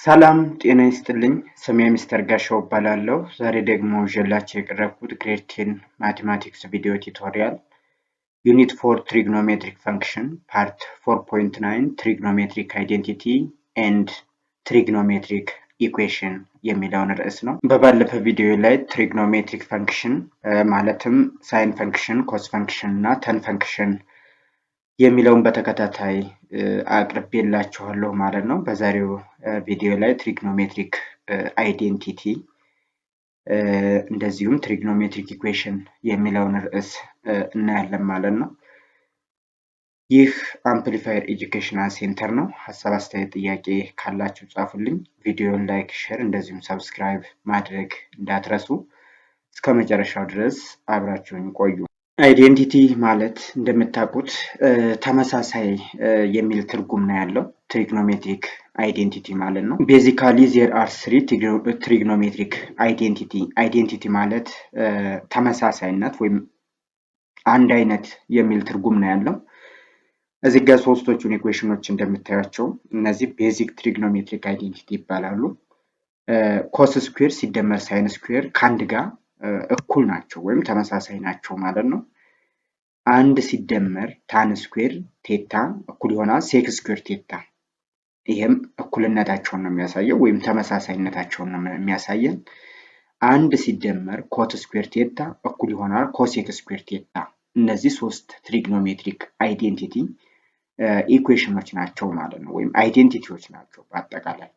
ሰላም ጤና ይስጥልኝ። ስሜ ሚስተር ጋሻው እባላለሁ። ዛሬ ደግሞ ይዤላችሁ የቀረብኩት ግሬድ 10 ማቴማቲክስ ቪዲዮ ቱቶሪያል ዩኒት 4 ትሪግኖሜትሪክ ፈንክሽን ፓርት 4.9 ትሪግኖሜትሪክ አይዴንቲቲ ኤንድ ትሪግኖሜትሪክ ኢኩዌሽን የሚለውን ርዕስ ነው። በባለፈ ቪዲዮ ላይ ትሪግኖሜትሪክ ፈንክሽን ማለትም ሳይን ፈንክሽን፣ ኮስ ፈንክሽን እና ተን ፈንክሽን የሚለውን በተከታታይ አቅርቤላችኋለሁ ማለት ነው። በዛሬው ቪዲዮ ላይ ትሪግኖሜትሪክ አይዴንቲቲ እንደዚሁም ትሪግኖሜትሪክ ኢኩዌሽን የሚለውን ርዕስ እናያለን ማለት ነው። ይህ አምፕሊፋየር ኤጁኬሽናል ሴንተር ነው። ሀሳብ፣ አስተያየት፣ ጥያቄ ካላችሁ ጻፉልኝ። ቪዲዮን ላይክ፣ ሼር እንደዚሁም ሰብስክራይብ ማድረግ እንዳትረሱ። እስከ መጨረሻው ድረስ አብራችሁን ቆዩ። አይዴንቲቲ ማለት እንደምታውቁት ተመሳሳይ የሚል ትርጉም ነው ያለው። ትሪግኖሜትሪክ አይዴንቲቲ ማለት ነው። ቤዚካሊ ዜር አር ስሪ ትሪግኖሜትሪክ አይዴንቲቲ ማለት ተመሳሳይነት ወይም አንድ አይነት የሚል ትርጉም ነው ያለው። እዚህ ጋር ሶስቶቹን ኢኩዌሽኖች እንደምታያቸው እነዚህ ቤዚክ ትሪግኖሜትሪክ አይዴንቲቲ ይባላሉ። ኮስ ስኩዌር ሲደመር ሳይን ስኩዌር ከአንድ ጋር እኩል ናቸው ወይም ተመሳሳይ ናቸው ማለት ነው። አንድ ሲደመር ታን ስኩዌር ቴታ እኩል ይሆናል ሴክ ስኩዌር ቴታ። ይሄም እኩልነታቸውን ነው የሚያሳየው ወይም ተመሳሳይነታቸውን ነው የሚያሳየን። አንድ ሲደመር ኮት ስኩዌር ቴታ እኩል ይሆናል ኮሴክ ስኩዌር ቴታ። እነዚህ ሶስት ትሪግኖሜትሪክ አይዴንቲቲ ኢኩዌሽኖች ናቸው ማለት ነው፣ ወይም አይዴንቲቲዎች ናቸው በአጠቃላይ።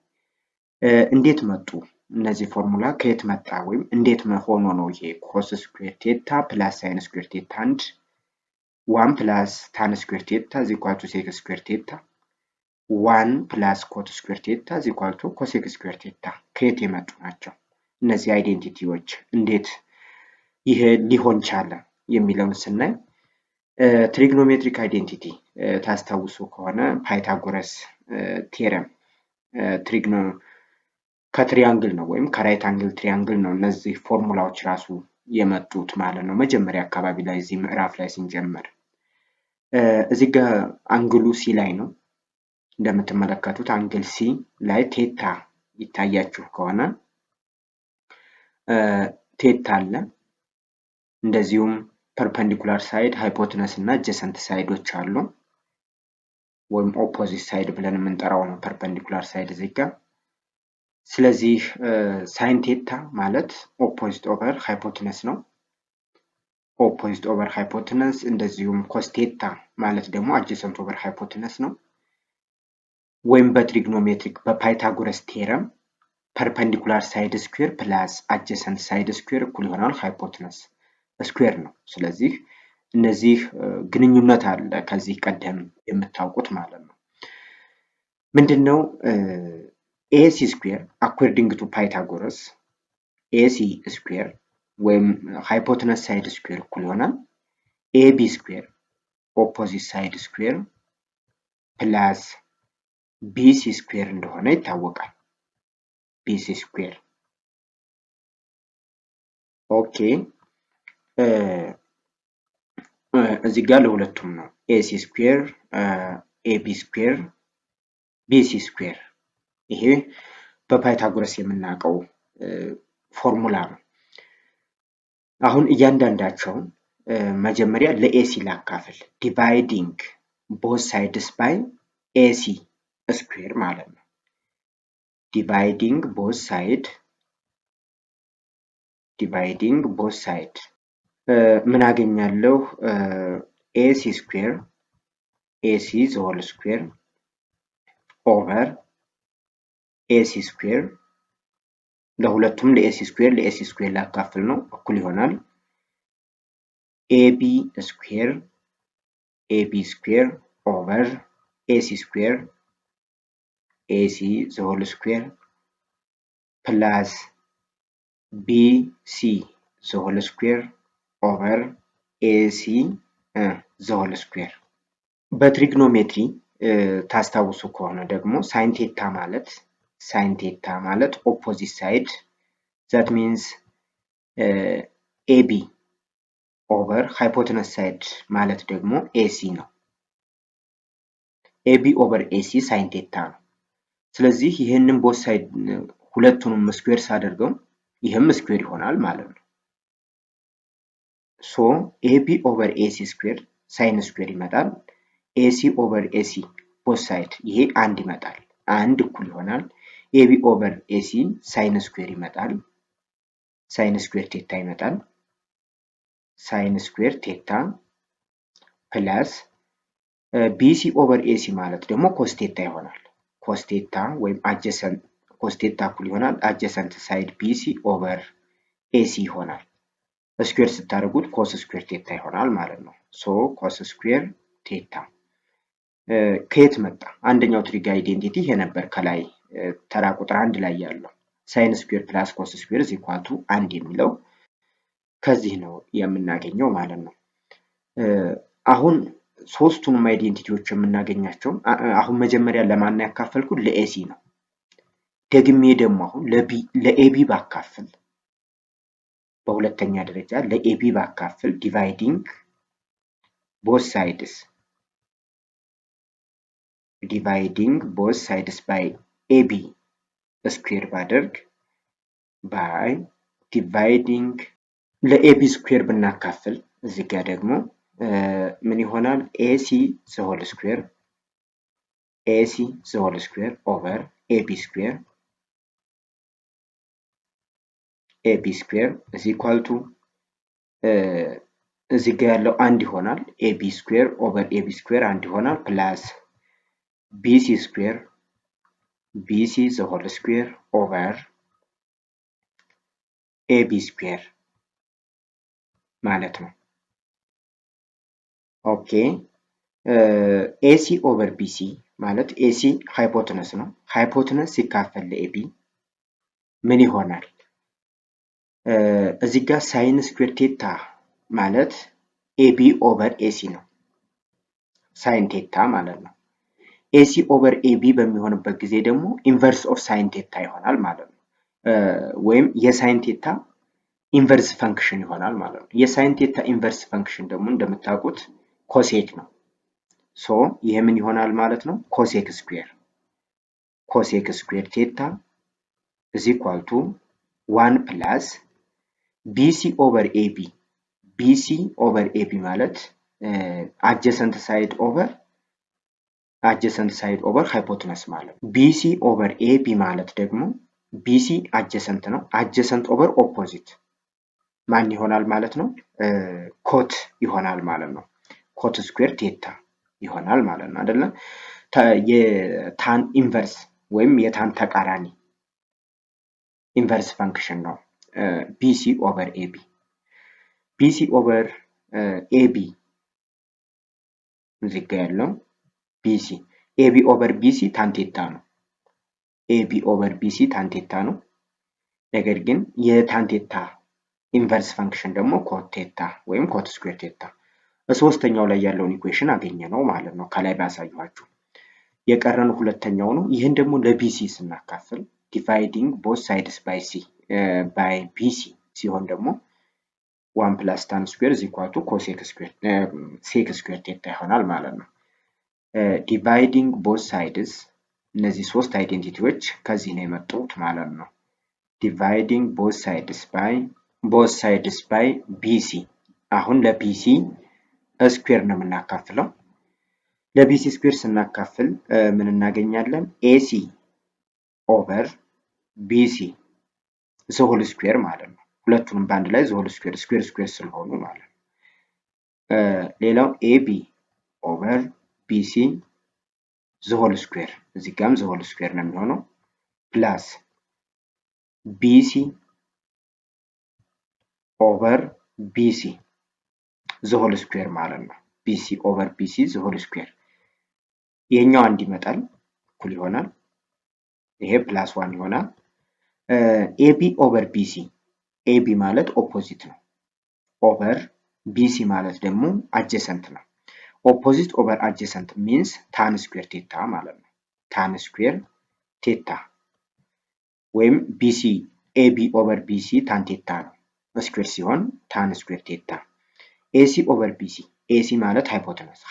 እንዴት መጡ? እነዚህ ፎርሙላ ከየት መጣ ወይም እንዴት ሆኖ ነው ይሄ ኮስ ስኩዌር ቴታ ፕላስ ሳይን ስኩዌር ቴታ አንድ 1 ፕላስ ታን ስኩዌር ቴታ is equal to sec ስኩዌር ቴታ 1 ፕላስ ኮት ስኩዌር ቴታ is equal to ኮሴክ ስኩዌር ቴታ ከየት የመጡ ናቸው? እነዚህ አይዴንቲቲዎች እንዴት ይሄ ሊሆን ቻለ የሚለውን ስናይ ትሪግኖሜትሪክ አይዴንቲቲ ታስታውሱ ከሆነ ፓይታጎረስ ቴረም ከትሪያንግል ነው ወይም ከራይት አንግል ትሪያንግል ነው እነዚህ ፎርሙላዎች ራሱ የመጡት ማለት ነው። መጀመሪያ አካባቢ ላይ እዚህ ምዕራፍ ላይ ስንጀምር እዚህ ጋር አንግሉ ሲ ላይ ነው እንደምትመለከቱት። አንግል ሲ ላይ ቴታ ይታያችሁ ከሆነ ቴታ አለ። እንደዚሁም ፐርፐንዲኩላር ሳይድ፣ ሃይፖቴነስ እና አጀሰንት ሳይዶች አሉ፣ ወይም ኦፖዚት ሳይድ ብለን የምንጠራው ነው ፐርፐንዲኩላር ሳይድ እዚህ ጋር። ስለዚህ ሳይን ቴታ ማለት ኦፖዚት ኦቨር ሃይፖቴነስ ነው። ኦፖዚት ኦቨር ሃይፖቴነስ። እንደዚሁም ኮስ ቴታ ማለት ደግሞ አጀሰንት ኦቨር ሃይፖቴነስ ነው። ወይም በትሪግኖሜትሪክ በፓይታጎረስ ቴረም ፐርፐንዲኩላር ሳይድ ስኩዌር ፕላስ አጀሰንት ሳይድ ስኩዌር እኩል ይሆናል ሃይፖቴነስ ስኩዌር ነው። ስለዚህ እነዚህ ግንኙነት አለ ከዚህ ቀደም የምታውቁት ማለት ነው። ምንድነው AC square according to Pythagoras AC square ወይም hypotenuse side square እኩል ይሆናል AB square opposite side square plus BC square እንደሆነ ይታወቃል። BC square ኦኬ። እዚህ ጋር ለሁለቱም ነው AC square AB square BC square። ይሄ በፓይታጎረስ የምናውቀው ፎርሙላ ነው። አሁን እያንዳንዳቸው መጀመሪያ ለኤሲ ላካፍል። ዲቫይዲንግ ቦዝ ሳይድስ ባይ ኤሲ ስኩዌር ማለት ነው። ዲቫይዲንግ ቦዝ ሳይድ ምን አገኛለሁ? ኤሲ ስኩዌር ኤሲ ዘ ሆል ስኩዌር ኦቨር ኤሲ ስኩዌር ለሁለቱም ለኤሲ ስኩዌር ላካፍል ነው እኩል ይሆናል ኤቢ ስኩዌር ኦቨር ኤሲ ስኩዌር ኤሲ ዘ ሆል ስኩዌር ፕላስ ቢሲ ዘ ሆል ስኩዌር ኦቨር ኤሲ ዘ ሆል ስኩዌር። በትሪግኖሜትሪ ታስታውሱ ከሆነ ደግሞ ሳይን ቴታ ማለት ኦፖዚት ሳይድ that means AB ኦቨር ሃይፖቴነስ ሳይድ ማለት ደግሞ AC ነው። AB ኦቨር AC ሳይን ቴታ ነው። ስለዚህ ይሄንን ቦት ሳይድ ሁለቱንም ስኩዌር ሳደርገው ይሄም ስኩዌር ይሆናል ማለት ነው። ሶ ኤቢ ኦቨር ኤሲ ስኩዌር ሳይን ስኩዌር ይመጣል። ኤሲ ኦቨር ኤሲ ቦት ሳይድ ይሄ አንድ ይመጣል። አንድ እኩል ይሆናል። ኤቢ ኦቨር ኤሲ ሳይን ስኩዌር ይመጣል። ሳይን ስኩዌር ቴታ ይመጣል። ሳይን ስኩዌር ቴታ ፕላስ ቢሲ ኦቨር ኤሲ ማለት ደግሞ ኮስቴታ ይሆናል። ኮስቴታ ወይም አጀሰንት ኮስቴታ እኩል ይሆናል አጀሰንት ሳይድ ቢሲ ኦቨር ኤሲ ይሆናል። ስኩዌር ስታደርጉት ኮስ ስኩዌር ቴታ ይሆናል ማለት ነው። ሶ ኮስ ስኩዌር ቴታ ከየት መጣ? አንደኛው ትሪግ አይዴንቲቲ ይሄ ነበር ከላይ ተራ ቁጥር 1 ላይ ያለው ሳይን ስኩዌር ፕላስ ኮስ ስኩዌር ኢዝ ኢኳል ቱ 1 የሚለው ከዚህ ነው የምናገኘው ማለት ነው። አሁን ሶስቱንም አይዴንቲቲዎች የምናገኛቸው አሁን መጀመሪያ ለማን ያካፈልኩት ለኤሲ ነው። ደግሜ ደግሞ አሁን ለኤቢ ባካፍል በሁለተኛ ደረጃ ለኤቢ ባካፍል ዲቫይዲንግ ቦት ሳይድስ ባይ ኤቢ ስኩዌር ባደርግ ባይ ዲቫይዲንግ ለኤቢ ስኩዌር ብናካፍል እዚህ ጋር ደግሞ ምን ይሆናል? ኤሲ ዘሆል ስኩዌር ኦቨር ኤቢ ስኩዌር is equal to እዚህ ጋር ያለው አንድ ይሆናል። ኤቢ ስኩዌር ኦቨር ኤቢ ስኩዌር አንድ ይሆናል ፕላስ ቢሲ ዘሆል ስኩዌር ኦቨር ኤቢ ስኩዌር ማለት ነው። ኦኬ ኤሲ ኦቨር ቢሲ ማለት ኤሲ ሃይፖተነስ ነው። ሃይፖተነስ ሲካፈል ለኤቢ ምን ይሆናል? እዚህ ጋር ሳይን ስኩዌር ቴታ ማለት ኤቢ ኦቨር ኤሲ ነው። ሳይን ቴታ ማለት ነው። ኤሲ ኦቨር ኤቢ በሚሆንበት ጊዜ ደግሞ ኢንቨርስ ኦፍ ሳይን ቴታ ይሆናል ማለት ነው። ወይም የሳይን ቴታ ኢንቨርስ ፈንክሽን ይሆናል ማለት ነው። የሳይን ቴታ ኢንቨርስ ፈንክሽን ደግሞ እንደምታውቁት ኮሴክ ነው። ሶ ይሄ ምን ይሆናል ማለት ነው? ኮሴክ ስኩዌር ቴታ is equal to 1 plus BC over AB ማለት adjacent side over hypotenuse ማለት ነው። BC over AB ማለት ደግሞ BC adjacent ነው። adjacent over opposite ማን ይሆናል ማለት ነው? ኮት ይሆናል ማለት ነው። ኮት ስኩዌር ቴታ ይሆናል ማለት ነው አይደለ? የታን ኢንቨርስ ወይም የታን ተቃራኒ ኢንቨርስ ፈንክሽን ነው BC ኦቨር AB እዚህ ጋር ያለው BC AB ኦቨር BC ታን ቴታ ነው። ነገር ግን የታን ቴታ ኢንቨርስ ፈንክሽን ደግሞ ኮት ቴታ ወይም ኮት ስኩዌር ቴታ በሶስተኛው ላይ ያለውን ኢኩዌሽን አገኘ ነው ማለት ነው። ከላይ ባሳየኋችሁ የቀረን ሁለተኛው ነው። ይህን ደግሞ ለቢሲ ስናካፍል dividing both sides by BC ሲሆን ደግሞ 1 plus tan square is equal to cosec square ቴታ ይሆናል ማለት ነው። dividing both sides እነዚህ ሶስት አይዴንቲቲዎች ከዚህ ነው የመጡት ማለት ነው። dividing both sides by BC አሁን ለቢሲ ስኩዌር ነው የምናካፍለው። ለቢሲ ስኩዌር ስናካፍል ምን እናገኛለን? ኤሲ ኦቨር ቢሲ ዘሆል ስኩዌር ማለት ነው። ሁለቱንም በአንድ ላይ ዘሆል ስኩዌር ስለሆኑ ማለት ነው። ሌላው ኤቢ ኦቨር ቢሲ ዘሆል ስኩዌር እዚህ ጋርም ዘሆል ስኩዌር ነው የሚሆነው ፕላስ ቢሲ ኦቨር ቢሲ ዘሆል ስኩዌር ማለት ነው። ቢሲ ኦቨር ቢሲ ዘሆል ስኩዌር ይሄኛው አንድ ይመጣል እኩል ይሆናል። ይሄ ፕላስ 1 ይሆናል። ኤቢ ኦቨር ቢሲ ኤቢ ማለት ኦፖዚት ነው። ኦቨር ቢሲ ማለት ደግሞ አጀሰንት ነው። ኦፖዚት ኦቨር አጀሰንት ሚንስ ታን ስኩዌር ቴታ ማለት ነው። ታን ስኩዌር ቴታ ወይም ቢሲ ኤቢ ኦቨር ቢሲ ታን ቴታ ነው። ስኩዌር ሲሆን ታን ስኩዌር ቴታ። ኤሲ ኦቨር ቢሲ ኤሲ ማለት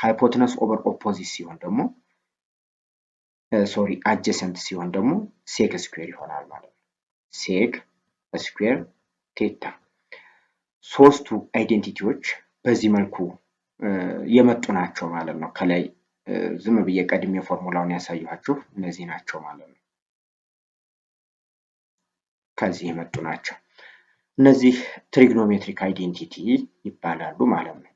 ሃይፖተነስ ኦቨር ኦፖዚት ሲሆን ደግሞ ሶሪ አጀሰንት ሲሆን ደግሞ ሴክ ስኩዌር ይሆናል ማለት ነው። ሴክ ስኩዌር ቴታ። ሶስቱ አይዴንቲቲዎች በዚህ መልኩ የመጡ ናቸው ማለት ነው። ከላይ ዝም ብዬ ቀድሜ ፎርሙላውን ያሳየኋችሁ እነዚህ ናቸው ማለት ነው። ከዚህ የመጡ ናቸው። እነዚህ ትሪግኖሜትሪክ አይዴንቲቲ ይባላሉ ማለት ነው።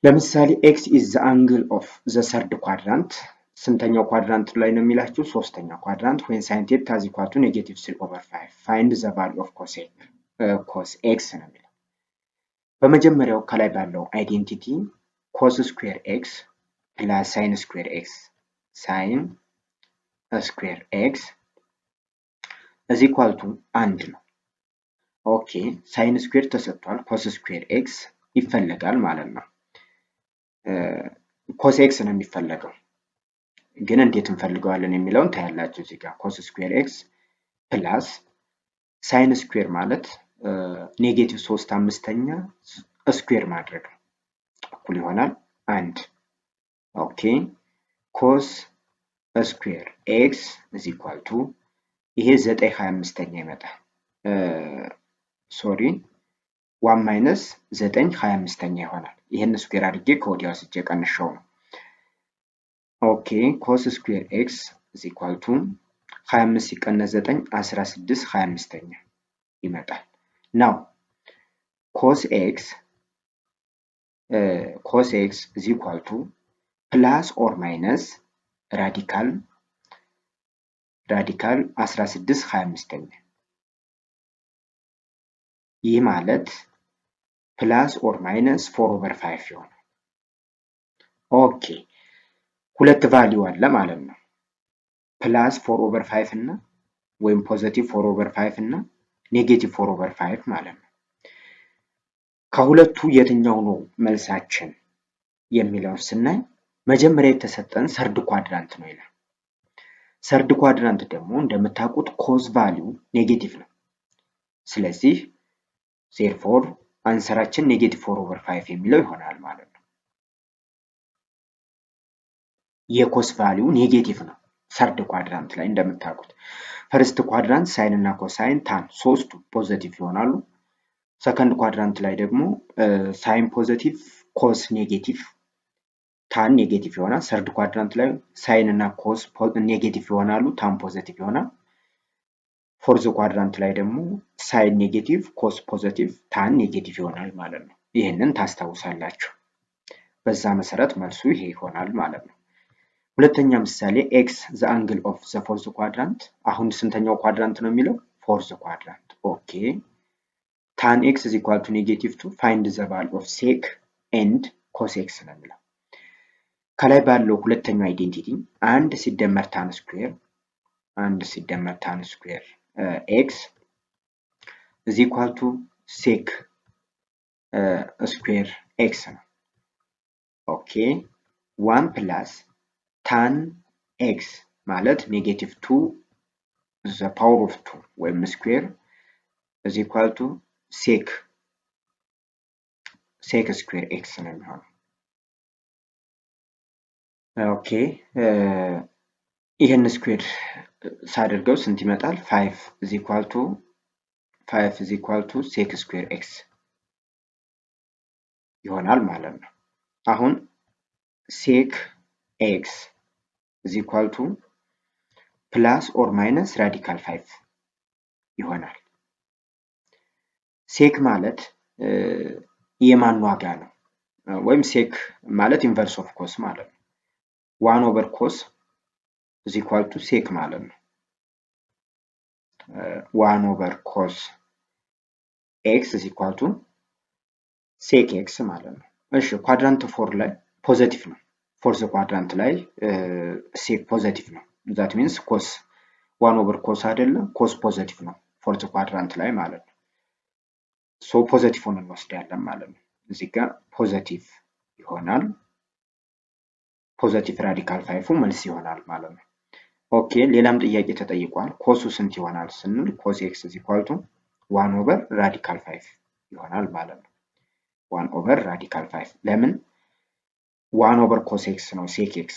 ለምሳሌ ኤክስ ኢዝ ዘ አንግል ኦፍ ዘ ሰርድ ኳድራንት ስንተኛው ኳድራንት ላይ ነው የሚላችሁ? ሶስተኛው ኳድራንት when sin theta is equal to -3/5 find the value of cos x ነው የሚለው። በመጀመሪያው ከላይ ባለው አይዴንቲቲ cos ስኩዌር ኤክስ ፕላስ ሳይን ስኩዌር ኤክስ is equal to 1 ነው። ኦኬ ሳይን ስኩዌር ተሰጥቷል፣ ኮስ ስኩዌር ኤክስ ይፈለጋል ማለት ነው። ኮስ ኤክስ ነው የሚፈለገው፣ ግን እንዴት እንፈልገዋለን የሚለውን ታያላችሁ እዚህ ጋር። ኮስ ስኩዌር ኤክስ ፕላስ ሳይን ስኩዌር ማለት -3/5 ስኩዌር ማድረግ ነው፣ እኩል ይሆናል 1። ኦኬ ኮስ ስኩዌር ኤክስ is equal to ይሄ 9/25 ይመጣል። ሶሪ 1 ማይነስ 9/25 ይሆናል። ይሄን ስኩዌር አድርጌ ከወዲያ ወስጄ ቀንሼው ነው። ኦኬ ኮስ ስኩዌር ኤክስ is equal to 25 ሲቀነስ 9 16/25 ይመጣል። ናው ኮስ ኤክስ is equal to ፕላስ ኦር ማይነስ ራዲካል 16/25 ይህ ማለት ፕላስ ኦር ማይነስ 4/5 ይሆናል። ኦኬ ሁለት ቫልዩ አለ ማለት ነው። ፕላስ 4/5 እና ወይም ፖዚቲቭ 4/5 እና ኔጌቲቭ 4/5 ማለት ነው። ከሁለቱ የትኛው ነው መልሳችን የሚለውን ስናይ መጀመሪያ የተሰጠን ሰርድ ኳድራንት ነው ይላል። ሰርድ ኳድራንት ደግሞ እንደምታውቁት ኮዝ ቫልዩ ኔጌቲቭ ነው። ስለዚህ ዜርፎር አንሰራችን -4/5 የሚለው ይሆናል ማለት ነው። የኮስ ቫልዩ ኔጌቲቭ ነው ሰርድ ኳድራንት ላይ እንደምታውቁት። ፈርስት ኳድራንት ሳይን እና ኮሳይን ታን ሶስቱ ፖዚቲቭ ይሆናሉ። ሰከንድ ኳድራንት ላይ ደግሞ ሳይን ፖዚቲቭ፣ ኮስ ኔጌቲቭ፣ ታን ኔጌቲቭ ይሆናል። ሰርድ ኳድራንት ላይ ሳይን እና ኮስ ኔጌቲቭ ይሆናሉ፣ ታን ፖዚቲቭ ይሆናል። ፎርዝ ኳድራንት ላይ ደግሞ ሳይን ኔጌቲቭ፣ ኮስ ፖዚቲቭ፣ ታን ኔጌቲቭ ይሆናል ማለት ነው። ይሄንን ታስታውሳላችሁ። በዛ መሰረት መልሱ ይሄ ይሆናል ማለት ነው። ሁለተኛ ምሳሌ ኤክስ ዘ አንግል ኦፍ ዘ ፎርዝ ኳድራንት። አሁን ስንተኛው ኳድራንት ነው የሚለው? ፎርዝ ኳድራንት። ኦኬ ታን ኤክስ is equal to -2 find the value of sec and cos x ነው የሚለው። ከላይ ባለው ሁለተኛው አይዴንቲቲ አንድ ሲደመር ታን ስኩዌር ኤክስ is equal to sec ስኩዌር ኤክስ ነው። ኦኬ 1 ፕላስ ታን ኤክስ ማለት -2 the power of 2 ወይም ስኩዌር is equal to sec ስኩዌር ኤክስ ነው የሚሆነው። ኦኬ ይሄን ስኩዌር ሳደርገው ስንት ይመጣል? 5 is equal to sec ስኩዌር ኤክስ ይሆናል ማለት ነው። አሁን sec x is equal to plus or minus radical 5 ይሆናል። ሴክ ማለት የማን ዋጋ ነው? ወይም ሴክ ማለት ኢንቨርስ ኦፍ ኮስ ማለት ነው። 1/cos is equal to ሴክ ማለት ነው። 1/cos x is equal to ሴክ x ማለት ነው። እሺ ኳድራንት 4 ላይ ፖዚቲቭ ነው። ፎርዝ ኳድራንት ላይ ሴክ ፖዚቲቭ ነው። that means cos 1/cos አይደለም፣ ኮስ ፖዚቲቭ ነው ፎርዝ ኳድራንት ላይ ማለት ነው። ሶ ፖዚቲቭን እንወስዳለን ማለት ነው። እዚህ ጋር ፖዚቲቭ ይሆናል። ፖዚቲቭ ራዲካል 5 መልስ ይሆናል ማለት ነው። ኦኬ ሌላም ጥያቄ ተጠይቋል። ኮሱ ስንት ይሆናል ስንል cos x is equal to 1/radical 5 ይሆናል ማለት ነው። 1/radical 5 ለምን 1/cos x ነው ሴክ x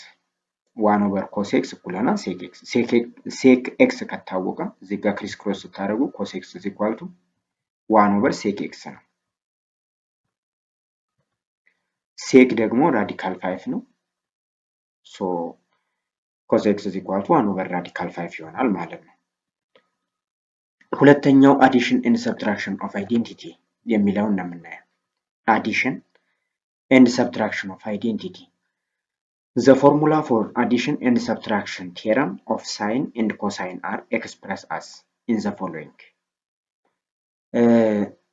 1 ኦቨር ኮስ ኤክስ እኩል ይሆናል ሴክ ኤክስ። ሴክ ኤክስ ከታወቀ እዚህ ጋር ክሪስ ክሮስ ስታደርጉ ኮስ ኤክስ ኢዝ ኢኳል ቱ 1 ኦቨር ሴክ ኤክስ ነው። ሴክ ደግሞ ራዲካል 5 ነው። ሶ ኮስ ኤክስ ኢዝ ኢኳል ቱ 1 ኦቨር ራዲካል 5 ይሆናል ማለት ነው። ሁለተኛው አዲሽን ኤንድ ሰብትራክሽን ኦፍ አይዴንቲቲ የሚለውን ነው የምናየው። አዲሽን ኤንድ ሰብትራክሽን ኦፍ አይዴንቲቲ The formula for addition and subtraction theorem of sine and cosine are expressed as in the following.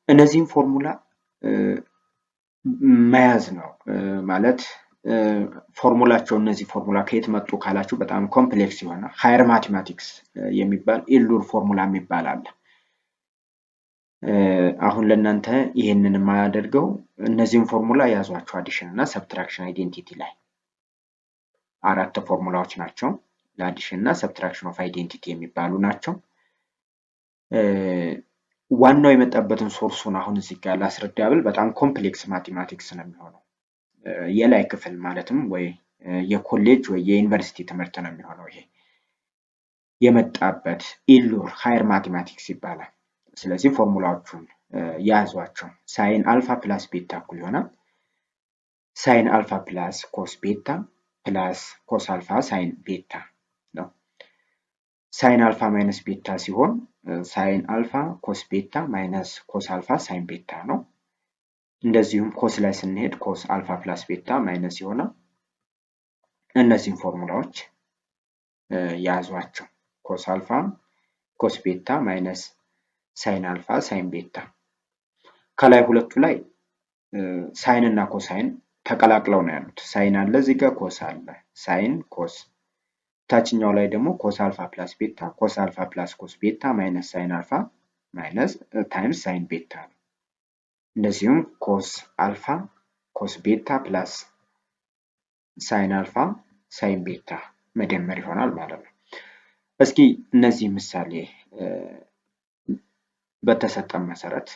እነዚህም ፎርሙላ መያዝ ነው ማለት ፎርሙላቸው እነዚህ ፎርሙላ ከየት መጡ ካላችሁ በጣም ኮምፕሌክስ የሆነ ሃየር ማቴማቲክስ የሚባል ኢሉር ፎርሙላ የሚባል አለ። አሁን ለእናንተ ይህንን የማያደርገው እነዚህም ፎርሙላ ያዟቸው አዲሽን እና ሰብትራክሽን አይዴንቲቲ ላይ አራት ፎርሙላዎች ናቸው። ለአዲሽን እና ሰብትራክሽን ኦፍ አይዴንቲቲ የሚባሉ ናቸው። ዋናው የመጣበትን ሶርሱን አሁን እዚህ ጋር ላስረዳ ብል በጣም ኮምፕሌክስ ማቴማቲክስ ነው የሚሆነው። የላይ ክፍል ማለትም ወይ የኮሌጅ ወይ የዩኒቨርሲቲ ትምህርት ነው የሚሆነው። ይሄ የመጣበት ኢሉር ሃየር ማቴማቲክስ ይባላል። ስለዚህ ፎርሙላዎቹን ያዟቸው። ሳይን አልፋ ፕላስ ቤታ እኩል ይሆናል ሳይን አልፋ ፕላስ ኮስ ቤታ ፕላስ ኮስ አልፋ ሳይን ቤታ ነው። ሳይን አልፋ ማይነስ ቤታ ሲሆን ሳይን አልፋ ኮስ ቤታ ማይነስ ኮስ አልፋ ሳይን ቤታ ነው። እንደዚሁም ኮስ ላይ ስንሄድ ኮስ አልፋ ፕላስ ቤታ ማይነስ ይሆናል። እነዚህን ፎርሙላዎች ያዟቸው። ኮስ አልፋ ኮስ ቤታ ማይነስ ሳይን አልፋ ሳይን ቤታ። ከላይ ሁለቱ ላይ ሳይን እና ኮሳይን ተቀላቅለው ነው ያሉት። ሳይን አለ እዚህ ጋር ኮስ አለ። ሳይን ኮስ። ታችኛው ላይ ደግሞ ኮስ አልፋ ፕላስ ቤታ ኮስ አልፋ ፕላስ ኮስ ቤታ ማይነስ ሳይን አልፋ ማይነስ ታይምስ ሳይን ቤታ ነው። እንደዚሁም ኮስ አልፋ ኮስ ቤታ ፕላስ ሳይን አልፋ ሳይን ቤታ መደመር ይሆናል ማለት ነው። እስኪ እነዚህ ምሳሌ በተሰጠን መሰረት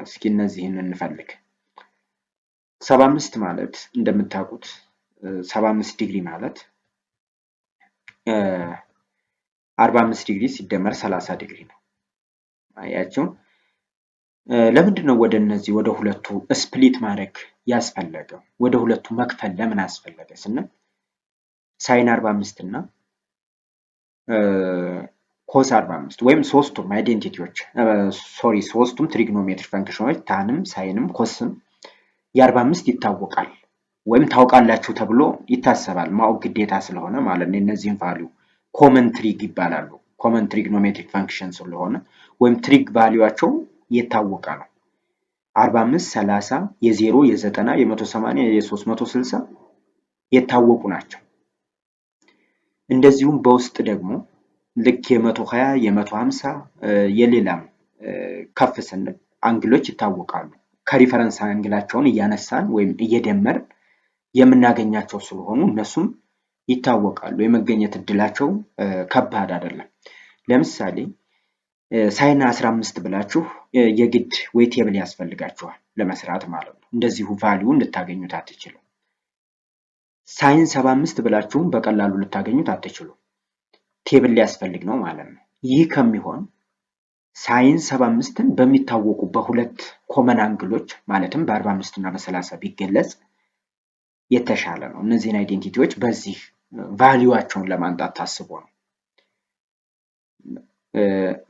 እስኪ እነዚህን እንፈልግ። 75 ማለት እንደምታውቁት 75 ዲግሪ ማለት 45 ዲግሪ ሲደመር 30 ዲግሪ ነው። አያችሁ? ለምንድን ነው ወደ እነዚህ ወደ ሁለቱ ስፕሊት ማድረግ ያስፈለገው? ወደ ሁለቱ መክፈል ለምን አስፈለገ ስንል ሳይን 45 እና ኮስ 45 ወይም ሶስቱም አይዴንቲቲዎች ሶስቱም ትሪግኖሜትሪክ ፈንክሽኖች ታንም ሳይንም ኮስም የ45 ይታወቃል ወይም ታውቃላችሁ ተብሎ ይታሰባል። ማወቅ ግዴታ ስለሆነ ማለት ነው። እነዚህን ቫልዩ ኮመን ትሪግ ይባላሉ። ኮመን ትሪግኖሜትሪክ ፈንክሽን ስለሆነ ወይም ትሪግ ቫልዩአቸው የታወቀ ነው። 45 30 የ0 የ90 የ180 የ360 የታወቁ ናቸው። እንደዚሁም በውስጥ ደግሞ ልክ የ120 የ150 የሌላም ከፍ ስንል አንግሎች ይታወቃሉ። ከሪፈረንስ አንግላቸውን እያነሳን ወይም እየደመር የምናገኛቸው ስለሆኑ እነሱም ይታወቃሉ። የመገኘት እድላቸው ከባድ አይደለም። ለምሳሌ ሳይን 15 ብላችሁ የግድ ወይ ቴብል ያስፈልጋችኋል ለመስራት ማለት ነው። እንደዚሁ ቫልዩ እንድታገኙት አትችሉም። ሳይን 75 ብላችሁም በቀላሉ ልታገኙት አትችሉም። ቴብል ሊያስፈልግ ነው ማለት ነው። ይህ ከሚሆን ሳይን 75ን በሚታወቁ በሁለት ኮመን አንግሎች ማለትም በ45 እና በ30 ቢገለጽ የተሻለ ነው። እነዚህን አይዴንቲቲዎች በዚህ ቫልዩአቸውን ለማንጣት ታስቦ ነው።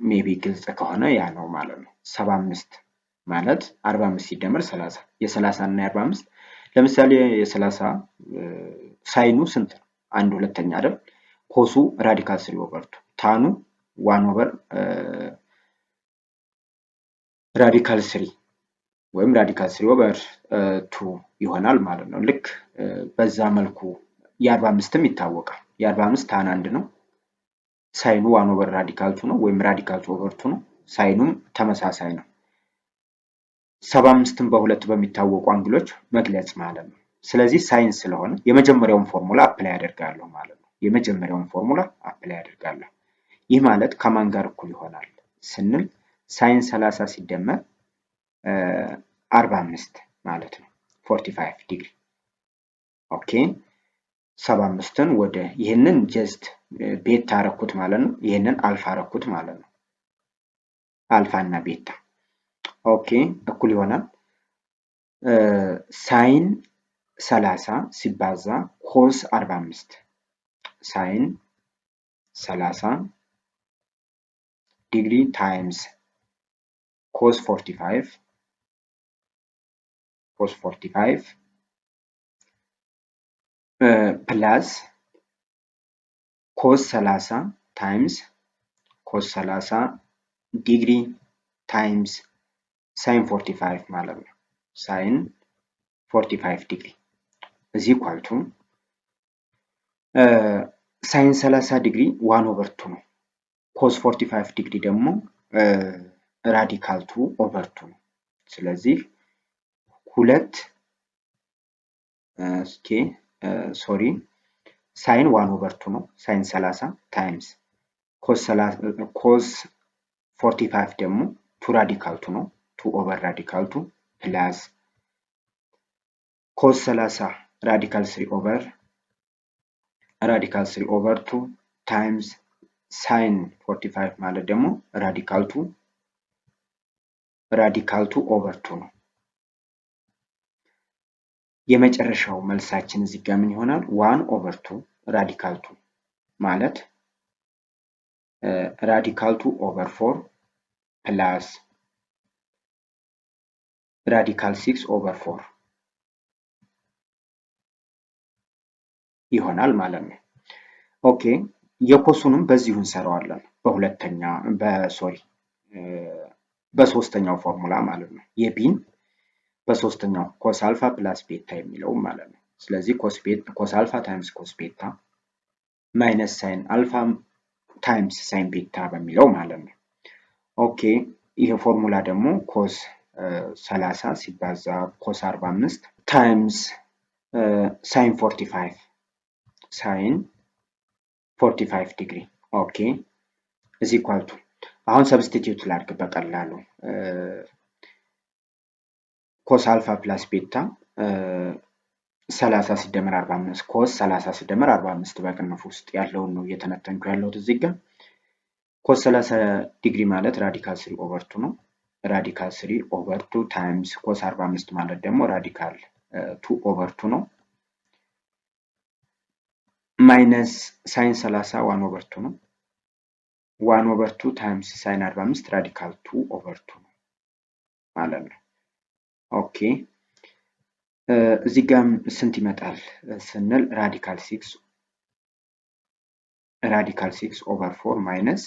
ሜቢ ግልጽ ከሆነ ያ ነው ማለት ነው። 75 ማለት 45 ሲደመር 30 የ30 እና የ45 ለምሳሌ የ30 ሳይኑ ስንት ነው? 1/2 አይደል? ኮሱ ራዲካል 3 ኦቨር 2 ታኑ 1 ኦቨር ራዲካል 3 ወይም ራዲካል 3 ኦቨር 2 ይሆናል ማለት ነው። ልክ በዛ መልኩ የ45ም ይታወቃል። የ45 ታን 1 ነው። ሳይኑ 1 ኦቨር ራዲካል 2 ነው ወይም ራዲካል 2 ኦቨር 2 ነው። ሳይኑም ተመሳሳይ ነው። 75ን በሁለት በሚታወቁ አንግሎች መግለጽ ማለት ነው። ስለዚህ ሳይን ስለሆነ የመጀመሪያውን ፎርሙላ አፕላይ አደርጋለሁ ማለት ነው። የመጀመሪያውን ፎርሙላ አፕላይ አደርጋለሁ። ይህ ማለት ከማን ጋር እኩል ይሆናል ስንል ሳይን 30 ሲደመር 45 ማለት ነው። 45 ዲግሪ ኦኬ። 75ን ወደ ይሄንን ጀስት ቤታ አረኩት ማለት ነው። ይሄንን አልፋ አረኩት ማለት ነው። አልፋ እና ቤታ ኦኬ እኩል ይሆናል ሳይን 30 ሲባዛ ኮስ 45 ሳይን 30 ዲግሪ ታይምስ ኮስ 45 ፕላስ ኮስ 30 ታይምስ ኮስ 30 ዲግሪ ታይምስ ሳይን 45 ማለት ነው። ሳይን 45 ዲግሪ is equal to ሳይን 30 ዲግሪ 1/2 ነው። ኮስ 45 ዲግሪ ደግሞ ራዲካል 2/2 ነው። ስለዚህ ሳይን 1/2 ነው። ሳይን 30 ታይምስ ኮስ 45 ደግሞ 2 ራዲካል 2 ነው። 2 ኦቨር ራዲካል 2 ፕላስ ኮስ 30 ራዲካል 3 ኦቨር 2 ታይምስ ሳይን 45 ማለት ደግሞ ራዲካል 2 ኦቨር 2 ነው። የመጨረሻው መልሳችን እዚህ ጋር ምን ይሆናል? 1/2 ራዲካል 2 ማለት ራዲካል 2 ኦቨር 4 ፕላስ ራዲካል 6 ኦቨር 4 ይሆናል ማለት ነው። ኦኬ የኮሱንም በዚሁ እንሰራዋለን በሶስተኛው ፎርሙላ ማለት ነው። የቢን በሶስተኛው ኮስ አልፋ ፕላስ ቤታ የሚለው ማለት ነው። ስለዚህ ኮስ አልፋ ታይምስ ኮስ ቤታ ማይነስ ሳይን አልፋ ታይምስ ሳይን ቤታ በሚለው ማለት ነው። ኦኬ ይሄ ፎርሙላ ደግሞ ኮስ 30 ሲባዛ ኮስ 45 ታይምስ ሳይን 45 ዲግሪ ኦኬ is equal to አሁን ሰብስቲቲዩት ላድርግ በቀላሉ ኮስ አልፋ ፕላስ ቤታ 30 ሲደመር 45 ኮስ 30 ሲደመር 45 በቅንፍ ውስጥ ያለውን ነው እየተነተንኩ ያለሁት እዚህ ጋር። ኮስ 30 ዲግሪ ማለት ራዲካል 3 ኦቨር 2 ነው። ራዲካል 3 ኦቨር 2 ታይምስ ኮስ 45 ማለት ደግሞ ራዲካል 2 ኦቨር 2 ነው። ማይነስ ሳይን 30 1 ኦቨር 2 ነው። 1 ኦቨር 2 ታይምስ ሳይን 45 ራዲካል 2 ኦቨር 2 ነው ማለት ነው። ኦኬ እዚህ ጋር ስንት ይመጣል ስንል ራዲካል 6 ኦቨር 4 ማይነስ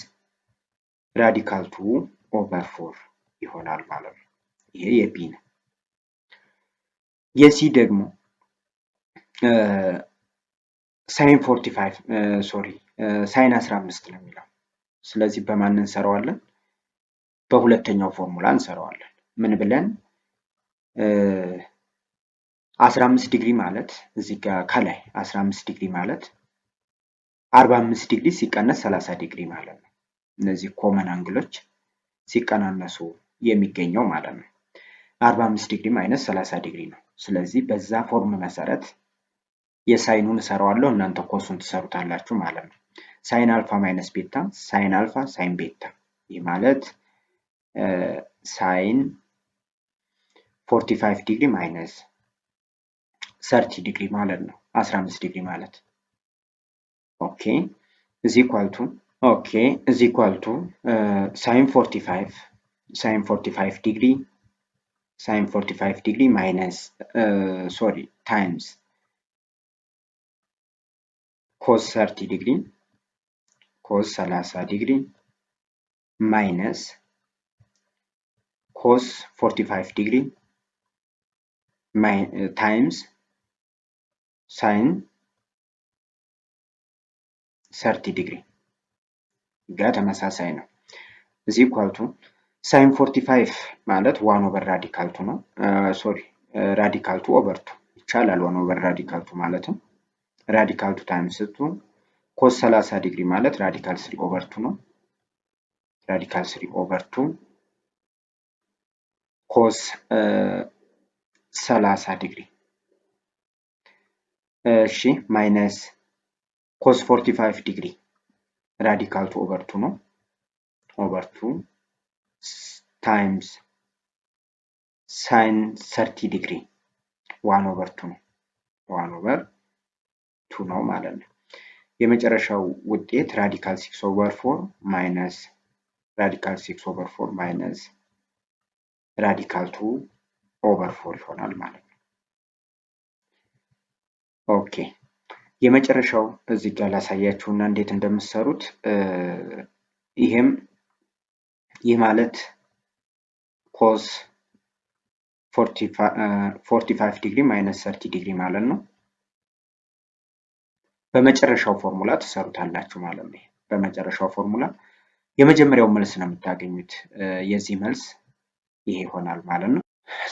ራዲካል 2 ኦቨር 4 ይሆናል ማለት ነው። ይሄ የቢ ነው። የሲ ደግሞ ሳይን 15 ነው የሚለው። ስለዚህ በማን እንሰራዋለን? በሁለተኛው ፎርሙላ እንሰራዋለን። ምን ብለን 15 ዲግሪ ማለት እዚህ ጋር ከላይ 15 ዲግሪ ማለት 45 ዲግሪ ሲቀነስ 30 ዲግሪ ማለት ነው። እነዚህ ኮመን አንግሎች ሲቀናነሱ የሚገኘው ማለት ነው። 45 ዲግሪ ማይነስ 30 ዲግሪ ነው። ስለዚህ በዛ ፎርም መሰረት የሳይኑን እሰራዋለሁ፣ እናንተ ኮሱን ትሰሩታላችሁ ማለት ነው። ሳይን አልፋ ማይነስ ቤታ ሳይን አልፋ ሳይን ቤታ ይህ ማለት ሳይን 45 ዲግሪ ማይነስ 30 ዲግሪ ማለት ነው። 15 ዲግሪ ማለት ኦኬ is equal to ሳይን 45 ዲግሪ ማይነስ ታይምስ ኮስ 30 ዲግሪ ማይነስ ኮስ 45 ዲግሪ ታይምስ ሳይን 30 ዲግሪ ጋር ተመሳሳይ ነው። is equal to ሳይን 45 ማለት 1 ኦቨር ራዲካል 2 ነው። ራዲካል 2 ኦቨር 2 ይቻላል። 1 ኦቨር ራዲካል 2 ማለትም ራዲካል 2 ታይምስ 2 ኮስ 30 ዲግሪ ማለት ራዲካል 3 ኦቨር 2 ነው። ራዲካል 3 ኦቨር 2 ኮስ 30 ዲግሪ እሺ ማይነስ ኮስ 45 ዲግሪ ራዲካል ቱ ኦቨር 2 ነው። ኦቨር 2 ታይምስ ሳይን 30 ዲግሪ 1 ኦቨር 2 ነው። 1 ኦቨር 2 ነው ማለት ነው። የመጨረሻው ውጤት ራዲካል 6 ኦቨር 4 ማይነስ ራዲካል 6 ኦቨር 4 ማይነስ ራዲካል 2 ኦቨር 4 ይሆናል ማለት ነው። ኦኬ የመጨረሻው እዚህ ጋር ላሳያችሁና እንዴት እንደምትሰሩት ይህ ማለት ኮስ 45 ዲግሪ ማይነስ 30 ዲግሪ ማለት ነው። በመጨረሻው ፎርሙላ ትሰሩታላችሁ ማለት ነው። በመጨረሻው ፎርሙላ የመጀመሪያው መልስ ነው የምታገኙት። የዚህ መልስ ይሄ ይሆናል ማለት ነው።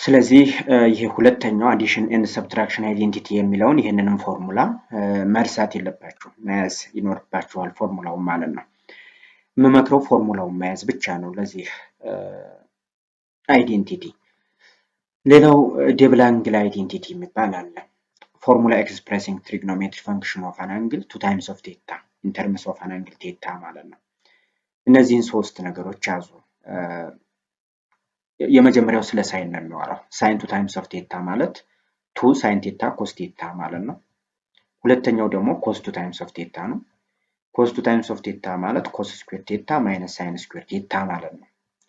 ስለዚህ ይሄ ሁለተኛው አዲሽን ኤንድ ሰብትራክሽን አይዴንቲቲ የሚለውን ይህንንም ፎርሙላ መርሳት የለባችሁ መያዝ ይኖርባችኋል ፎርሙላውን ማለት ነው። የምመክረው ፎርሙላውን መያዝ ብቻ ነው ለዚህ አይዴንቲቲ። ሌላው ደብል አንግል አይዴንቲቲ የሚባል አለ። ፎርሙላ ኤክስፕሬሲንግ ትሪግኖሜትሪ ፈንክሽን ኦፍ አን አንግል 2 ታይምስ ኦፍ ቴታ ኢን ተርምስ ኦፍ አን አንግል ቴታ ማለት ነው። እነዚህን ሶስት ነገሮች ያዙ። የመጀመሪያው ስለ ሳይን ነው የሚያወራው። ሳይን 2 ታይምስ ኦፍ ቴታ ማለት 2 ሳይን ቴታ ኮስ ቴታ ማለት ነው። ሁለተኛው ደግሞ ኮስ 2 ታይምስ ኦፍ ቴታ ነው። ኮስ 2 ታይምስ ኦፍ ቴታ ማለት ኮስ ስኩዌር ቴታ ማይነስ ሳይን ስኩዌር ቴታ ማለት ነው።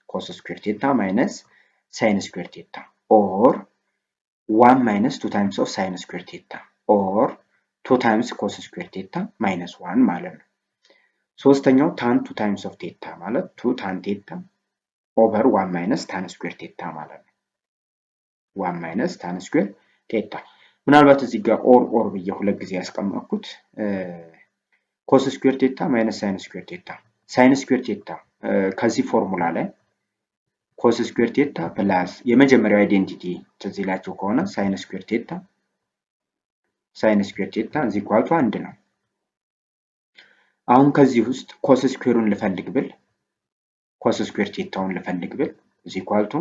ኮስ ስኩዌር ቴታ ማይነስ ሳይን ስኩዌር ቴታ ኦር 1 ማይነስ 2 ታይምስ ኦፍ ሳይን ስኩዌር ቴታ ኦር 2 ታይምስ ኮስ ስኩዌር ቴታ ማይነስ 1 ማለት ነው። ሶስተኛው ታን 2 ታይምስ ኦፍ ቴታ ማለት 2 ታን ቴታ ኦቨር 1 ማይነስ ታን ስኩዌር ቴታ ማለት ነው። 1 ማይነስ ታን ስኩዌር ቴታ። ምናልባት እዚህ ጋር ኦር ብዬ ሁለት ጊዜ ያስቀመጥኩት ኮስ ስኩዌር ቴታ ማይነስ ሳይን ስኩዌር ቴታ። ሳይን ስኩዌር ቴታ ከዚህ ፎርሙላ ላይ ኮስ ስኩዌር ቴታ ፕላስ የመጀመሪያው አይዴንቲቲ ትዝ ይላችሁ ከሆነ ሳይን ስኩዌር ቴታ እዚ ኢኳል ቱ 1 ነው። አሁን ከዚህ ውስጥ ኮስ ስኩዌሩን ልፈልግ ብል ኮስ ስኩዌር ቴታውን ልፈልግ ብል እዚ ኢኳል ቱ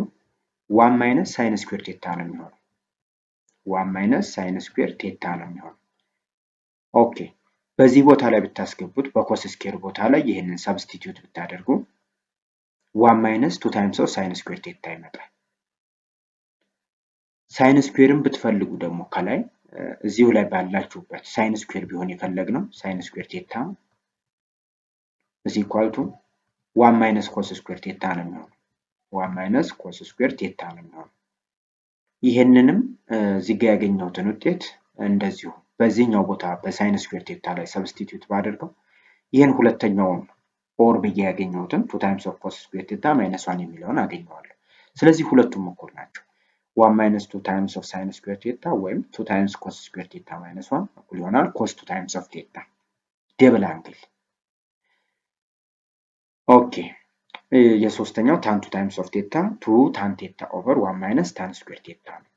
1 ማይነስ ሳይን ስኩዌር ቴታ ነው የሚሆነው። 1 ማይነስ ሳይን ስኩዌር ቴታ ነው የሚሆነው። ኦኬ በዚህ ቦታ ላይ ብታስገቡት በኮስ ስኩዌር ቦታ ላይ ይሄንን ሰብስቲቲዩት ብታደርጉ 1 ማይነስ 2 ታይምስ ኦፍ ሳይን ስኩዌር ቴታ ይመጣል። ሳይን ስኩዌርን ብትፈልጉ ደግሞ ከላይ እዚሁ ላይ ባላችሁበት ሳይን ስኩዌር ቢሆን የፈለግነው ሳይን ስኩዌር ቴታ እዚ ኢኳል ቱ 1 ማይነስ ኮስ ስኩዌር ቴታ ነው የሚሆነው። 1 ማይነስ ኮስ ስኩዌር ቴታ ነው የሚሆነው። ይሄንንም እዚህ ጋር ያገኘሁትን ውጤት እንደዚሁ በዚህኛው ቦታ በሳይን ስኩዌር ቴታ ላይ ሰብስቲቲዩት ባደርገው ይሄን ሁለተኛውን ኦር ብዬ ያገኘሁትን 2 ታይምስ ኦፍ ኮስ ስኩዌር ቴታ ማይነስ 1 የሚለውን አገኘዋለሁ። ስለዚህ ሁለቱም እኩል ናቸው። 1 ማይነስ 2 ታይምስ ኦፍ ሳይን ስኩዌር ቴታ ወይም 2 ታይምስ ኮስ ስኩዌር ቴታ ማይነስ 1 እኩል ይሆናል ኮስ 2 ታይምስ ኦፍ ቴታ ደብል አንግል። ኦኬ የሶስተኛው ታን 2 ታይምስ ኦፍ ቴታ 2 ታን ቴታ ኦቨር 1 ማይነስ ታን ስኩዌር ቴታ ነው።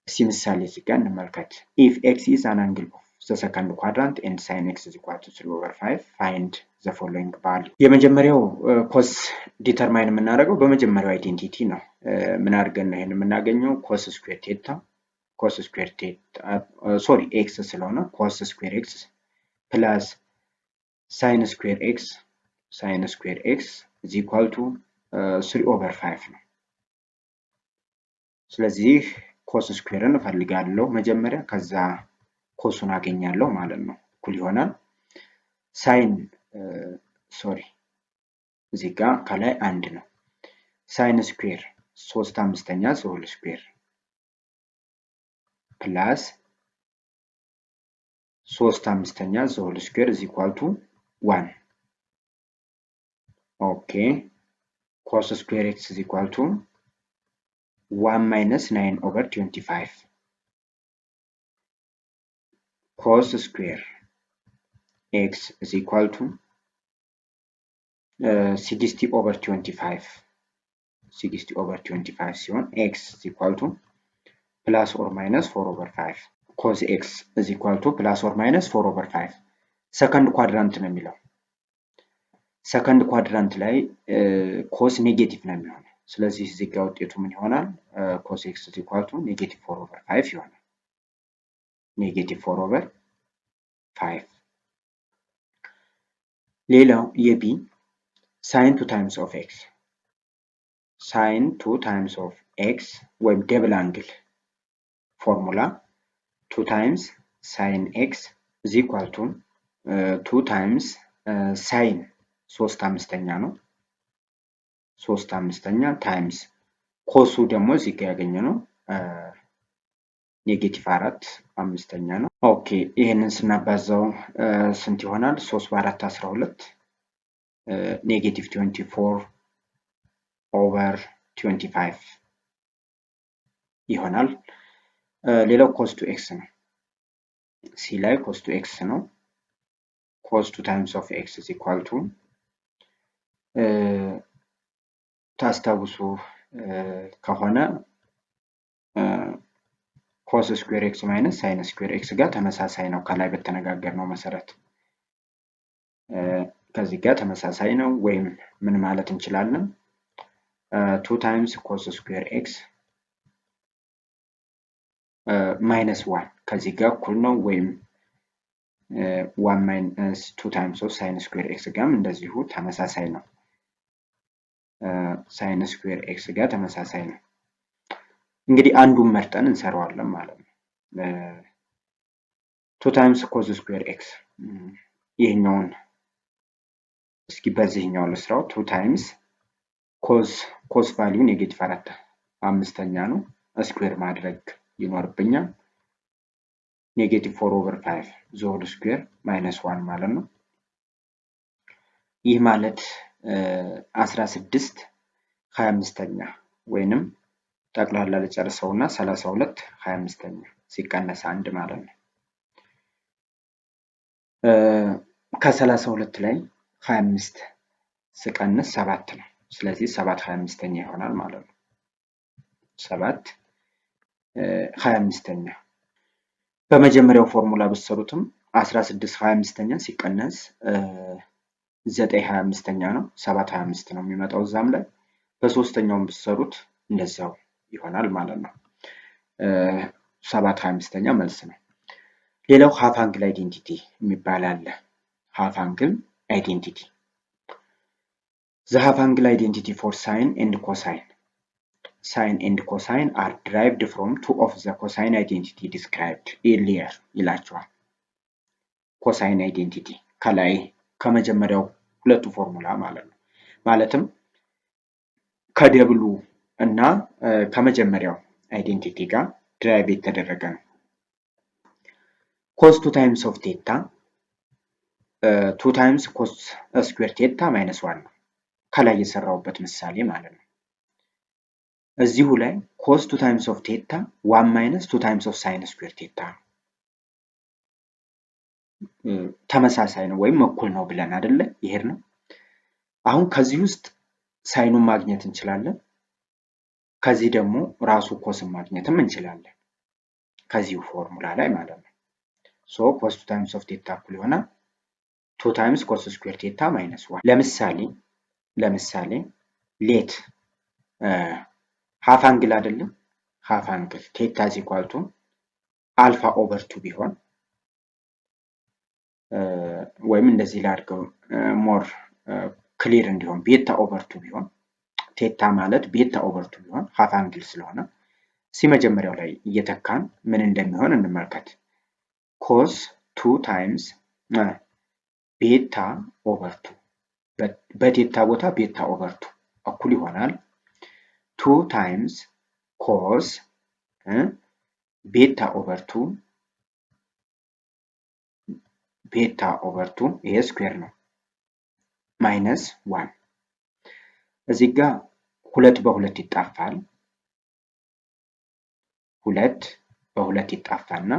እስኪ ምሳሌ እዚህ ጋር እንመልከት። ኢፍ ኤክስ ኢዝ አን አንግል ኦፍ ዘ ሰከንድ ኳድራንት ኤንድ ሳይን ኤክስ ኢዝ ኢኳል ቱ 3 ኦቨር 5 ፋይንድ ዘ ፎሎዊንግ ቫልዩ። የመጀመሪያው ኮስ ዲተርማይን የምናደርገው በመጀመሪያው አይዴንቲቲ ነው። ምን አድርገን ነው ይሄን የምናገኘው? ኮስ ስኩዌር ቴታ ሶሪ ኤክስ ስለሆነ ኮስ ስኩዌር ኤክስ ፕላስ ሳይን ስኩዌር ኤክስ ኢዝ ኢኳል ቱ 3 ኦቨር 5 ነው። ስለዚህ ኮስ ስኩዌርን እፈልጋለሁ መጀመሪያ፣ ከዛ ኮሱን አገኛለሁ ማለት ነው። እኩል ይሆናል ሳይን እዚህ ጋር ከላይ 1 ነው። ሳይን ስኩዌር 3/5 ሆል ስኩዌር ፕላስ 3/5 ሆል ስኩዌር ኢዝ ኢኳል ቱ 1። ኦኬ ኮስ ስኩዌር ኤክስ ኢዝ ኢኳል ቱ 1 minus 9 over 25 cos square x is equal to 60 over 25 ሲሆን x is equal to plus or minus 4 over 5 cos x is equal to plus or minus 4 over 5 ሰከንድ ኳድራንት ነው የሚለው። ሰከንድ ኳድራንት ላይ ኮስ ኔጌቲቭ ነው የሚሆነው። ስለዚህ እዚህ ጋር ውጤቱ ምን ይሆናል? cos x is equal to -4 over 5 ይሆናል። ኔጌቲቭ 4 ኦቨር 5። ሌላው የቢ ሳይን 2 ታይምስ ኦፍ ኤክስ ሳይን 2 ታይምስ ኦፍ ኤክስ ወይም ደብል አንግል ፎርሙላ 2 ታይምስ ሳይን ኤክስ is equal to 2 ታይምስ ሳይን 3/5 ነው 3/5 ታይምስ ኮሱ ደግሞ እዚህ ጋር ያገኘ ነው ኔጌቲቭ 4/5 ነው። ኦኬ ይሄንን ስናባዛው ስንት ይሆናል? 3 በ4 12 ኔጌቲቭ 24 ኦቨር 25 ይሆናል። ሌላው ኮስ ቱ ኤክስ ነው። ሲ ላይ ኮስ ቱ ኤክስ ነው። ኮስ 2 ታይምስ ኦፍ ኤክስ is equal to ታስታውሱ ከሆነ ኮስ ስኩዌር ኤክስ ማይነስ ሳይን ስኩዌር ኤክስ ጋር ተመሳሳይ ነው። ከላይ በተነጋገርነው መሰረት ከዚህ ጋር ተመሳሳይ ነው። ወይም ምን ማለት እንችላለን? 2 ታይምስ ኮስ ስኩዌር ኤክስ ማይነስ 1 ከዚህ ጋር እኩል ነው። ወይም 1 ማይነስ 2 ታይምስ ኦፍ ሳይን ስኩዌር ኤክስ ጋርም እንደዚሁ ተመሳሳይ ነው። ሳይን ስኩዌር ኤክስ ጋር ተመሳሳይ ነው። እንግዲህ አንዱን መርጠን እንሰራዋለን ማለት ነው። 2 ታይምስ ኮስ ስኩዌር ኤክስ ይሄኛውን እስኪ በዚህኛው ልስራው። 2 ታይምስ ኮስ ቫልዩ ኔጌቲቭ 4/5 ነው። ስኩዌር ማድረግ ይኖርብኛል። ኔጌቲቭ 4 ኦቨር 5 ዞል ስኩዌር ማይነስ 1 ማለት ነው። ይህ ማለት 16/25 ወይንም ጠቅላላ ልጨርሰውና 32/25 ሲቀነስ 1 ማለት ነው። ከ32 ላይ 25 ስቀንስ 7 ነው። ስለዚህ 7/25 ይሆናል ማለት ነው። 7/25 በመጀመሪያው ፎርሙላ ብትሰሩትም 16/25 ሲቀነስ 9/25 ነው። 7/25 ነው የሚመጣው እዛም ላይ። በሶስተኛውም ብትሰሩት እንደዛው ይሆናል ማለት ነው። 7/25 መልስ ነው። ሌላው ሃፍ አንግል አይዴንቲቲ የሚባል አለ። ሃፍ አንግል አይዴንቲቲ the half angle identity for sine and cosine. Sine and cosine are derived from two of the cosine identity described earlier ይላቸዋል። ኮሳይን አይዴንቲቲ ከላይ ከመጀመሪያው ሁለቱ ፎርሙላ ማለት ነው። ማለትም ከደብሉ እና ከመጀመሪያው አይዴንቲቲ ጋር ድራይቭ የተደረገ ነው። ኮስ 2 ታይምስ ኦፍ ቴታ 2 ታይምስ ኮስ ስኩዌር ቴታ ማይነስ 1 ነው። ከላይ የሰራውበት ምሳሌ ማለት ነው። እዚሁ ላይ ኮስ 2 ታይምስ ኦፍ ቴታ 1 ማይነስ 2 ታይምስ ኦፍ ሳይን ስኩዌር ቴታ ተመሳሳይ ነው ወይም እኩል ነው ብለን አይደለ ይሄድ ነው። አሁን ከዚህ ውስጥ ሳይኑን ማግኘት እንችላለን። ከዚህ ደግሞ ራሱ ኮስን ማግኘትም እንችላለን ከዚሁ ፎርሙላ ላይ ማለት ነው። ሶ ኮስ 2 ታይምስ ኦፍ ቴታ እኩል ይሆናል 2 ታይምስ ኮስ ስኩዌር ቴታ ማይነስ 1። ለምሳሌ ሌት ሃፍ አንግል አይደለም ሃፍ አንግል ቴታ is equal to አልፋ ኦቨር 2 ቢሆን ወይም እንደዚህ ላድርገው ሞር ክሊር እንዲሆን ቤታ ኦቨር 2 ቢሆን ቴታ ማለት ቤታ ኦቨር 2 ቢሆን ሃፍ አንግል ስለሆነ መጀመሪያው ላይ እየተካን ምን እንደሚሆን እንመልከት። ኮስ 2 ታይምስ ቤታ ኦቨር 2 በቴታ ቦታ ቤታ ኦቨር 2 እኩል ይሆናል 2 ታይምስ ኮስ ቤታ ኦቨር 2 ቤታ ኦቨር 2 ይሄ ስኩዌር ነው ማይነስ 1። እዚህ ጋር 2 በ2 ይጣፋል። 2 በ2 ይጣፋና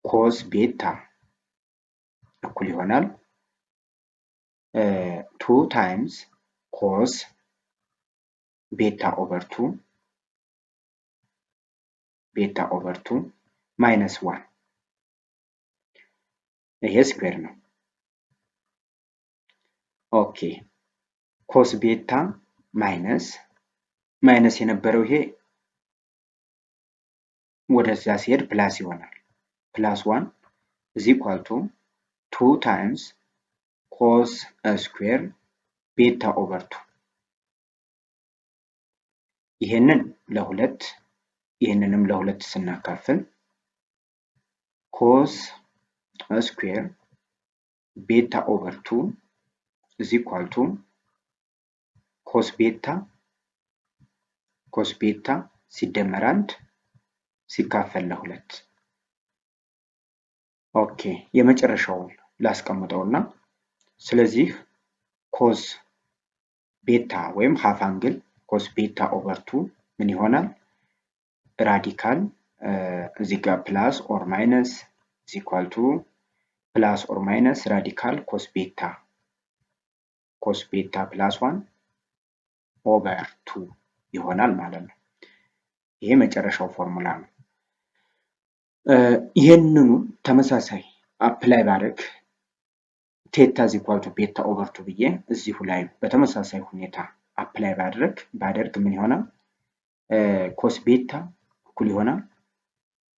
ኮስ ቤታ እኩል ይሆናል 2 ታይምስ ኮስ ቤታ ኦቨር 2 ቤታ ኦቨር 2 ማይነስ 1 ይሄ ስኩዌር ነው። ኦኬ ኮስ ቤታ ማይነስ የነበረው ይሄ ወደዛ ሲሄድ ፕላስ ይሆናል። plus 1 is equal to 2 times cos square beta over 2 ይሄንን ለሁለት ይሄንንም ለሁለት ስናካፍል cos square beta over 2 is equal to cos beta ሲደመር 1 ሲካፈል ለሁለት ኦኬ የመጨረሻውን ላስቀምጠውና ስለዚህ cos beta ወይም half angle cos beta over 2 ምን ይሆናል radical እዚህ ጋር plus or minus is equal to plus or minus radical cos beta plus 1 over 2 ይሆናል ማለት ነው ይሄ መጨረሻው ፎርሙላ ነው ይሄንኑ ተመሳሳይ አፕላይ ባደርግ theta is equal to beta over 2 ብዬ እዚሁ ላይ በተመሳሳይ ሁኔታ አፕላይ ባደርግ ምን ይሆናል cos beta እኩል ይሆናል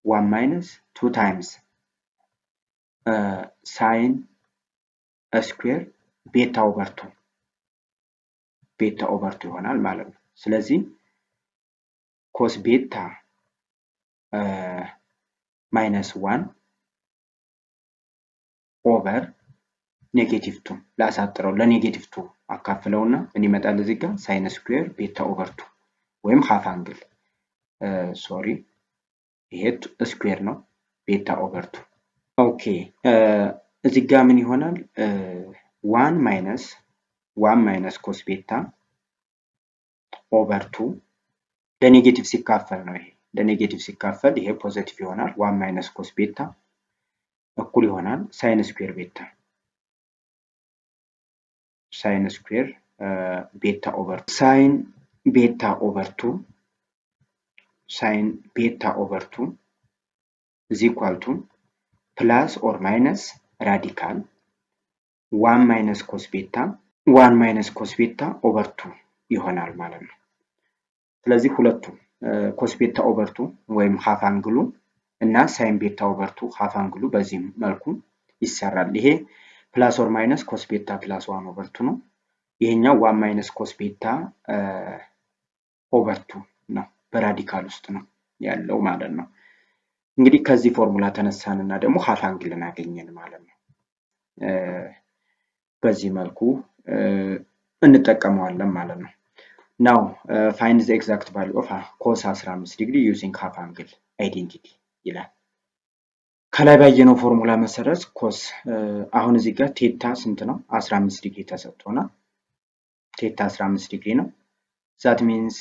1 minus 2 times sin square beta over 2 ይሆናል ማለት ነው ስለዚህ cos beta minus 1 over negative 2 ላሳጥረው ለኔጌቲቭ 2 አካፍለውና ምን ይመጣል እዚህ ጋር sin square beta over 2 ወይም half angle ሶሪ ይሄ ስኩዌር ነው beta over 2 ኦኬ እዚህ ጋር ምን ይሆናል 1 minus cos beta over 2 ለኔጌቲቭ ሲካፈል ነው ይሄ ለኔጌቲቭ ሲካፈል ይሄ ፖዚቲቭ ይሆናል 1 minus cos beta እኩል ይሆናል sin square beta over sin beta over 2 is equal to plus or minus radical 1 minus cos beta over 2 ይሆናል ማለት ነው ስለዚህ ሁለቱ cos beta over 2 ወይም half angle እና sin beta over 2 half angle በዚህ መልኩ ይሰራል ይሄ plus or minus cos beta plus 1 over 2 ነው ይሄኛው 1 minus cos beta over 2 ነው በራዲካል ውስጥ ነው ያለው ማለት ነው እንግዲህ ከዚህ ፎርሙላ ተነሳንና ደግሞ half angle እናገኘን ማለት ነው በዚህ መልኩ እንጠቀመዋለን ማለት ነው now find the exact value of cos 15 degree using half angle identity ይላል ከላይ ባየነው ፎርሙላ መሰረት cos አሁን እዚህ ጋር theta ስንት ነው 15 ዲግሪ ተሰጥቶና theta 15 ዲግሪ ነው that means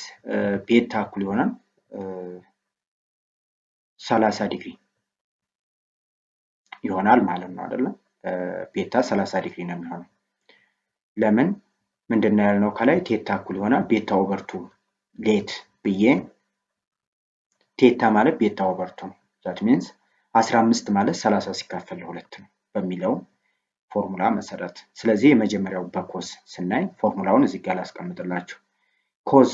beta እኩል ይሆናል 30 ዲግሪ ይሆናል ማለት ነው አይደል beta 30 ዲግሪ ነው የሚሆነው ለምን ምንድነው ያልነው ከላይ theta እኩል ይሆናል beta over 2 ሌት ብዬ theta ማለት beta over 2 that means 15 ማለት 30 ሲካፈል ለሁለት ነው በሚለው ፎርሙላ መሰረት ስለዚህ የመጀመሪያው በኮስ ስናይ ፎርሙላውን እዚህ ጋር ላስቀምጥላችሁ cos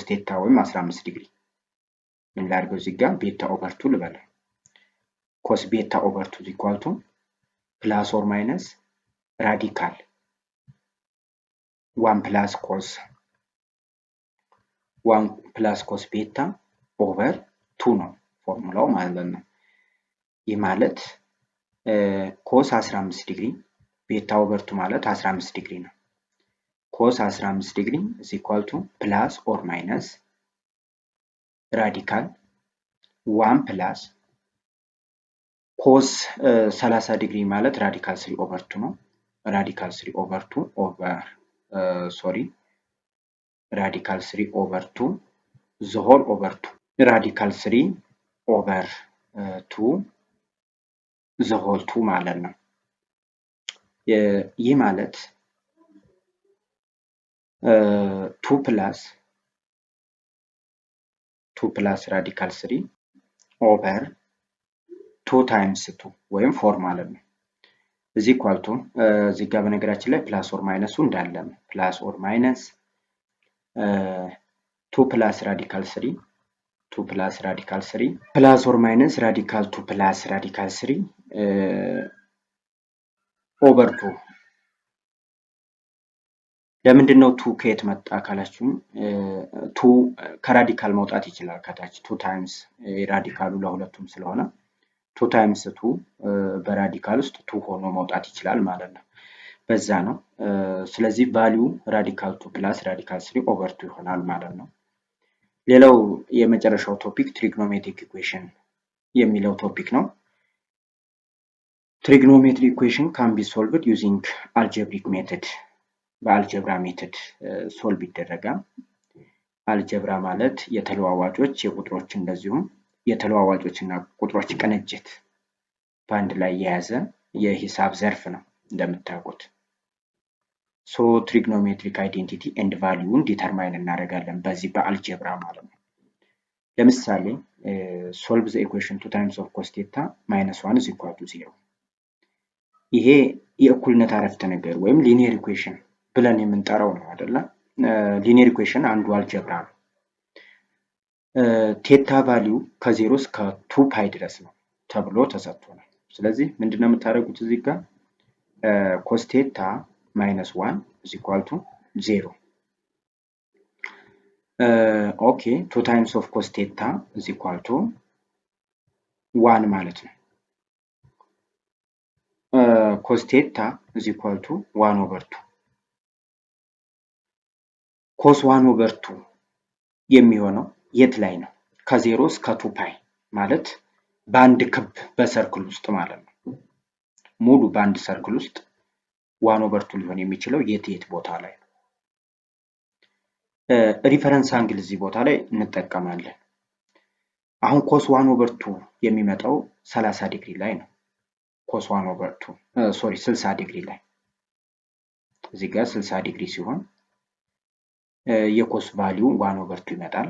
theta ወይም 15 ዲግሪ ምን ላድርገው እዚህ ጋር beta over 2 ልበል cos beta over 2 is equal to plus or minus radical 1 plus cos beta over 2 ነው ፎርሙላው ማለት ነው ይህ ማለት cos 15 ዲግሪ beta over 2 ማለት 15 ዲግሪ ነው cos 15 ዲግሪ is equal to plus or minus radical 1 plus cos 30 ዲግሪ ማለት radical 3 over 2 ነው radical 3 over 2 radical 3 over 2 the whole over 2 radical 3 over 2 the whole 2 ማለት ነው ይህ ማለት 2 plus radical 3 over 2 times 2 ወይም 4 ማለት ነው is equal to እዚህ ጋር በነገራችን ላይ plus or minus እንዳለ ነው plus or minus 2 plus radical 3 2 + ራዲካል 3 ፕላስ ኦር ማይነስ ራዲካል 2 + ራዲካል 3 ኦቨር 2። ለምንድን ነው 2 ከየት መጣ ካላችሁኝ 2 ከራዲካል መውጣት ይችላል ከታች 2 ታይምስ ራዲካሉ ለሁለቱም ስለሆነ 2 ታይምስ 2 በራዲካል ውስጥ 2 ሆኖ መውጣት ይችላል ማለት ነው። በዛ ነው። ስለዚህ ቫልዩ ራዲካል 2 + ራዲካል 3 ኦቨር 2 ይሆናል ማለት ነው። ሌላው የመጨረሻው ቶፒክ ትሪግኖሜትሪክ ኢኩዌሽን የሚለው ቶፒክ ነው። ትሪግኖሜትሪክ ኢኩዌሽን ካን ቢ ሶልቭድ ዩዚንግ አልጀብሪክ ሜተድ። በአልጀብራ ሜተድ ሶልቭ ይደረጋል። አልጀብራ ማለት የተለዋዋጮች የቁጥሮች እንደዚሁም የተለዋዋጮች እና ቁጥሮች ቅንጅት በአንድ ላይ የያዘ የሂሳብ ዘርፍ ነው እንደምታውቁት። ሶ ትሪግኖሜትሪክ አይዴንቲቲ ኤንድ ቫልዩን ዲተርማይን እናደርጋለን በዚህ በአልጀብራ ማለት ነው። ለምሳሌ ሶልቭ ዘ ኢኩዌሽን 2 ታይምስ ኦፍ ኮስ ቴታ ማይነስ 1 is equal to 0። ይሄ የእኩልነት አረፍተ ነገር ወይም ሊኒየር ኢኩዌሽን ብለን የምንጠራው ነው አይደለ? ሊኒየር ኢኩዌሽን አንዱ አልጀብራ ነው። ቴታ ቫልዩ ከ0 እስከ 2 ፓይ ድረስ ነው ተብሎ ተሰጥቶናል። ስለዚህ ምንድነው የምታደርጉት እዚህ ጋር ኮስ ቴታ ማይነስ 1 is equal to 0። ኦኬ 2 ታይምስ ኦፍ ኮስ ቴታ is equal to 1 ማለት ነው። ኮስ ቴታ is equal to 1 over 2 ኮስ 1 over 2 የሚሆነው የት ላይ ነው? ከ0 እስከ 2 ፓይ ማለት በአንድ ክብ በሰርክል ውስጥ ማለት ነው። ሙሉ በአንድ ሰርክል ውስጥ 1 over 2 ሊሆን የሚችለው የት ቦታ ላይ ነው? ሪፈረንስ አንግል እዚህ ቦታ ላይ እንጠቀማለን። አሁን ኮስ 1 over 2 የሚመጣው 30 ዲግሪ ላይ ነው። ኮስ 1 over 2 ሶሪ 60 ዲግሪ ላይ እዚህ ጋር 60 ዲግሪ ሲሆን የኮስ ቫልዩ 1 over 2 ይመጣል።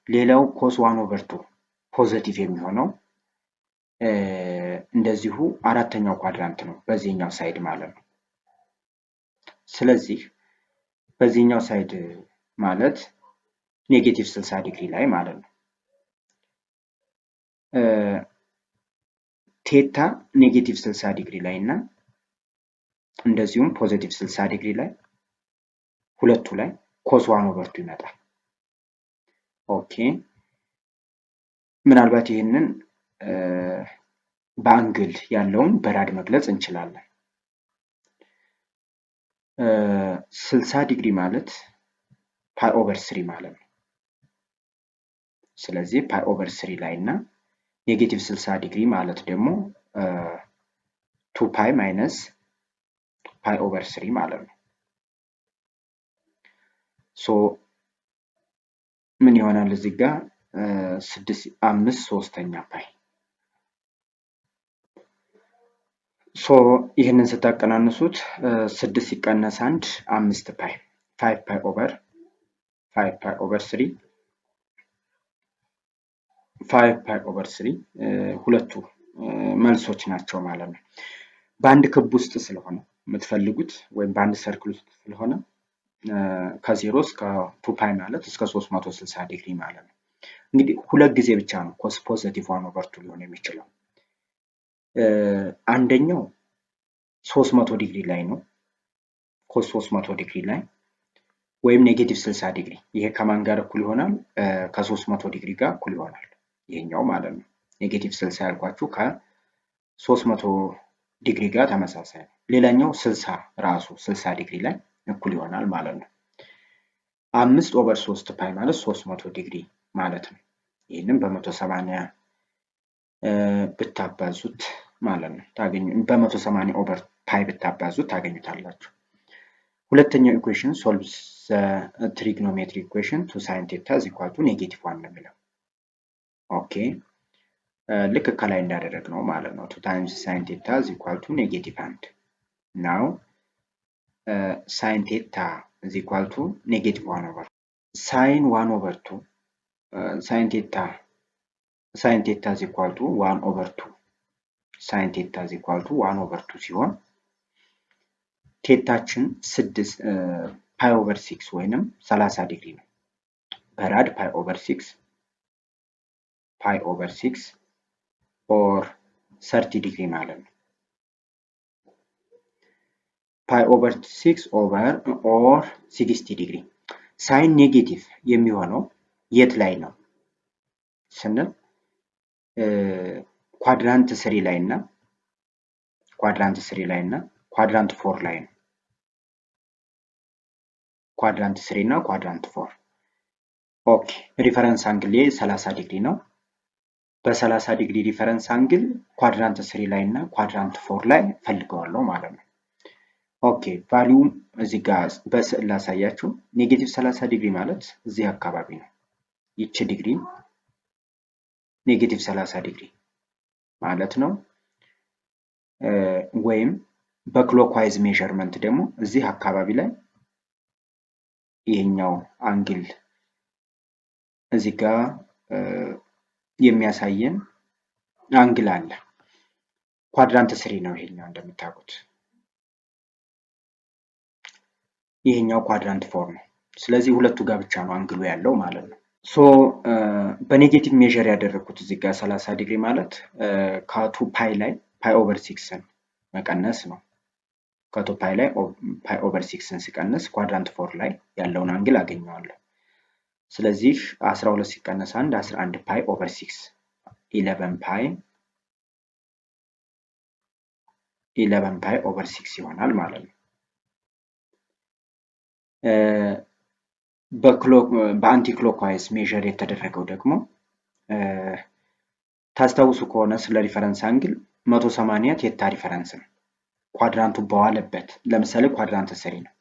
ሌላው ኮስ 1 over 2 ፖዚቲቭ የሚሆነው እንደዚሁ አራተኛው ኳድራንት ነው በዚህኛው ሳይድ ማለት ነው። ስለዚህ በዚህኛው ሳይድ ማለት ኔጌቲቭ 60 ዲግሪ ላይ ማለት ነው። ቴታ ኔጌቲቭ 60 ዲግሪ ላይ እና እንደዚሁም ፖዚቲቭ 60 ዲግሪ ላይ ሁለቱ ላይ ኮስ 1 over 2 ይመጣል። ኦኬ ምናልባት ይሄንን በአንግል ያለውን በራድ መግለጽ እንችላለን። 60 ዲግሪ ማለት ፓይ ኦቨር 3 ማለት ነው። ስለዚህ ፓይ ኦቨር 3 ላይ እና ኔጌቲቭ 60 ዲግሪ ማለት ደግሞ 2 ፓይ ማይነስ ፓይ ኦቨር 3 ማለት ነው። ሶ ምን ይሆናል እዚህ ጋር 5/3 ፓይ። ሶ ይህንን ስታቀናንሱት 6 ሲቀነስ 1 5 ፓይ 5 ፓይ ኦቨር 3 5 ፓይ ኦቨር 3 ሁለቱ መልሶች ናቸው ማለት ነው። በአንድ ክብ ውስጥ ስለሆነ የምትፈልጉት ወይም በአንድ ሰርክል ውስጥ ስለሆነ ከ0 እስከ 2 ፓይ ማለት እስከ 360 ዲግሪ ማለት ነው። እንግዲህ ሁለት ጊዜ ብቻ ነው ኮስ ፖዚቲቭ 1 over 2 ሊሆን የሚችለው። አንደኛው 300 ዲግሪ ላይ ነው ኮስ 300 ዲግሪ ላይ ወይም ኔጌቲቭ 60 ዲግሪ። ይሄ ከማን ጋር እኩል ይሆናል? ከ300 ዲግሪ ጋር እኩል ይሆናል ይሄኛው ማለት ነው። ኔጌቲቭ 60 ያልኳችሁ ከ300 ዲግሪ ጋር ተመሳሳይ ነው። ሌላኛው 60 ራሱ 60 ዲግሪ ላይ እኩል ይሆናል ማለት ነው። 5/3 ፓይ ማለት 300 ዲግሪ ማለት ነው። ይሄንን በ180 ብታባዙት ማለት ነው በ180 ኦቨር ፓይ ብታባዙት ታገኙታላችሁ። ሁለተኛው ኢኩዌሽን ሶልቭስ ትሪግኖሜትሪክ ኢኩዌሽን 2 sin theta is equal to -1 ነው የሚለው። ኦኬ ልክ ከላይ እንዳደረግነው ማለት ነው። 2 times sin theta is equal to -1 now sin theta is equal to -1 over sin 1 over 2 sin theta is equal to 1 over 2 sin theta is equal to 1 over 2 ሲሆን ቴታችን 6 ፓይ ኦቨር 6 ወይንም 30 ዲግሪ ነው። በራድ ፓይ ኦቨር 6 ፓይ ኦቨር 6 ኦር 30 ዲግሪ ማለት ነው። ፓይ ኦቨር 6 ኦር 60 ዲግሪ። ሳይን ኔጌቲቭ የሚሆነው የት ላይ ነው ስንል ኳድራንት 3 ላይ እና ኳድራንት 4 ላይ ነው። ኳድራንት 3 እና ኳድራንት 4። ኦኬ ሪፈረንስ አንግል 30 ዲግሪ ነው። በ30 ዲግሪ ሪፈረንስ አንግል ኳድራንት 3 ላይ እና ኳድራንት 4 ላይ ፈልገዋለሁ ማለት ነው። ኦኬ ቫልዩም እዚህ ጋር በስዕል ላሳያችሁ። ኔጌቲቭ 30 ዲግሪ ማለት እዚህ አካባቢ ነው። ይቺ ዲግሪ ኔጌቲቭ 30 ዲግሪ ማለት ነው። ወይም በክሎክዋይዝ ሜዠርመንት ደግሞ እዚህ አካባቢ ላይ ይሄኛው አንግል እዚህ ጋር የሚያሳየን አንግል አለ። ኳድራንት 3 ነው ይሄኛው እንደምታውቁት። ይሄኛው ኳድራንት 4 ነው። ስለዚህ ሁለቱ ጋር ብቻ ነው አንግሉ ያለው ማለት ነው። ሶ በኔጌቲቭ ሜዠር ያደረኩት እዚህ ጋር 30 ዲግሪ ማለት ከቱ ፓይ ላይ ፓይ ኦቨር 6ን መቀነስ ነው። ከቱ ፓይ ላይ ፓይ ኦቨር 6ን ሲቀነስ ኳድራንት 4 ላይ ያለውን አንግል አገኘዋለሁ። ስለዚህ 12 ሲቀነስ 1 11 ፓይ ኦቨር 6 11 ፓይ ኦቨር 6 ይሆናል ማለት ነው። በአንቲ ክሎክዋይዝ ሜዠር የተደረገው ደግሞ ታስታውሱ ከሆነ ስለ ሪፈረንስ አንግል 180 ቴታ ሪፈረንስ ነው። ኳድራንቱ በዋለበት ለምሳሌ ኳድራንት 3 ነው።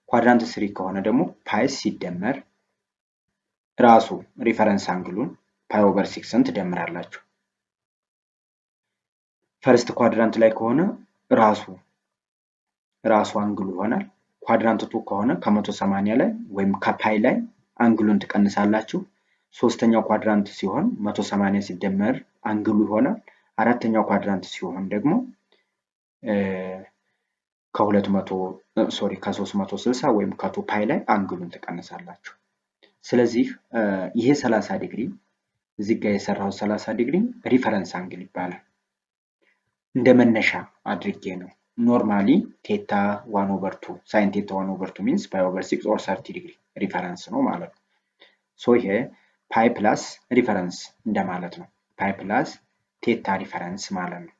ኳድራንት 3 ከሆነ ደግሞ ፓይ ሲደመር ራሱ ሪፈረንስ አንግሉን ፓይ ኦቨር 6ን ትደምራላችሁ። ፈርስት ኳድራንት ላይ ከሆነ ራሱ አንግሉ ይሆናል። ኳድራንት 2 ከሆነ ከ180 ላይ ወይም ከፓይ ላይ አንግሉን ትቀንሳላችሁ። ሶስተኛው ኳድራንት ሲሆን 180 ሲደመር አንግሉ ይሆናል። አራተኛው ኳድራንት ሲሆን ደግሞ ከ360 ወይም ከ2 ፓይ ላይ አንግሉን ትቀንሳላችሁ። ስለዚህ ይሄ 30 ዲግሪ እዚህ ጋር የሰራው 30 ዲግሪ ሪፈረንስ አንግል ይባላል። እንደ መነሻ አድርጌ ነው። ኖርማሊ ቴታ 1/2 ሳይን ቴታ 1/2 ሚንስ ፓይ ኦቨር 6 ኦር 30 ዲግሪ ሪፈረንስ ነው ማለት ነው። ሶ ይሄ ፓይ ፕላስ ሪፈረንስ እንደማለት ነው። ፓይ ፕላስ ቴታ ሪፈረንስ ማለት ነው።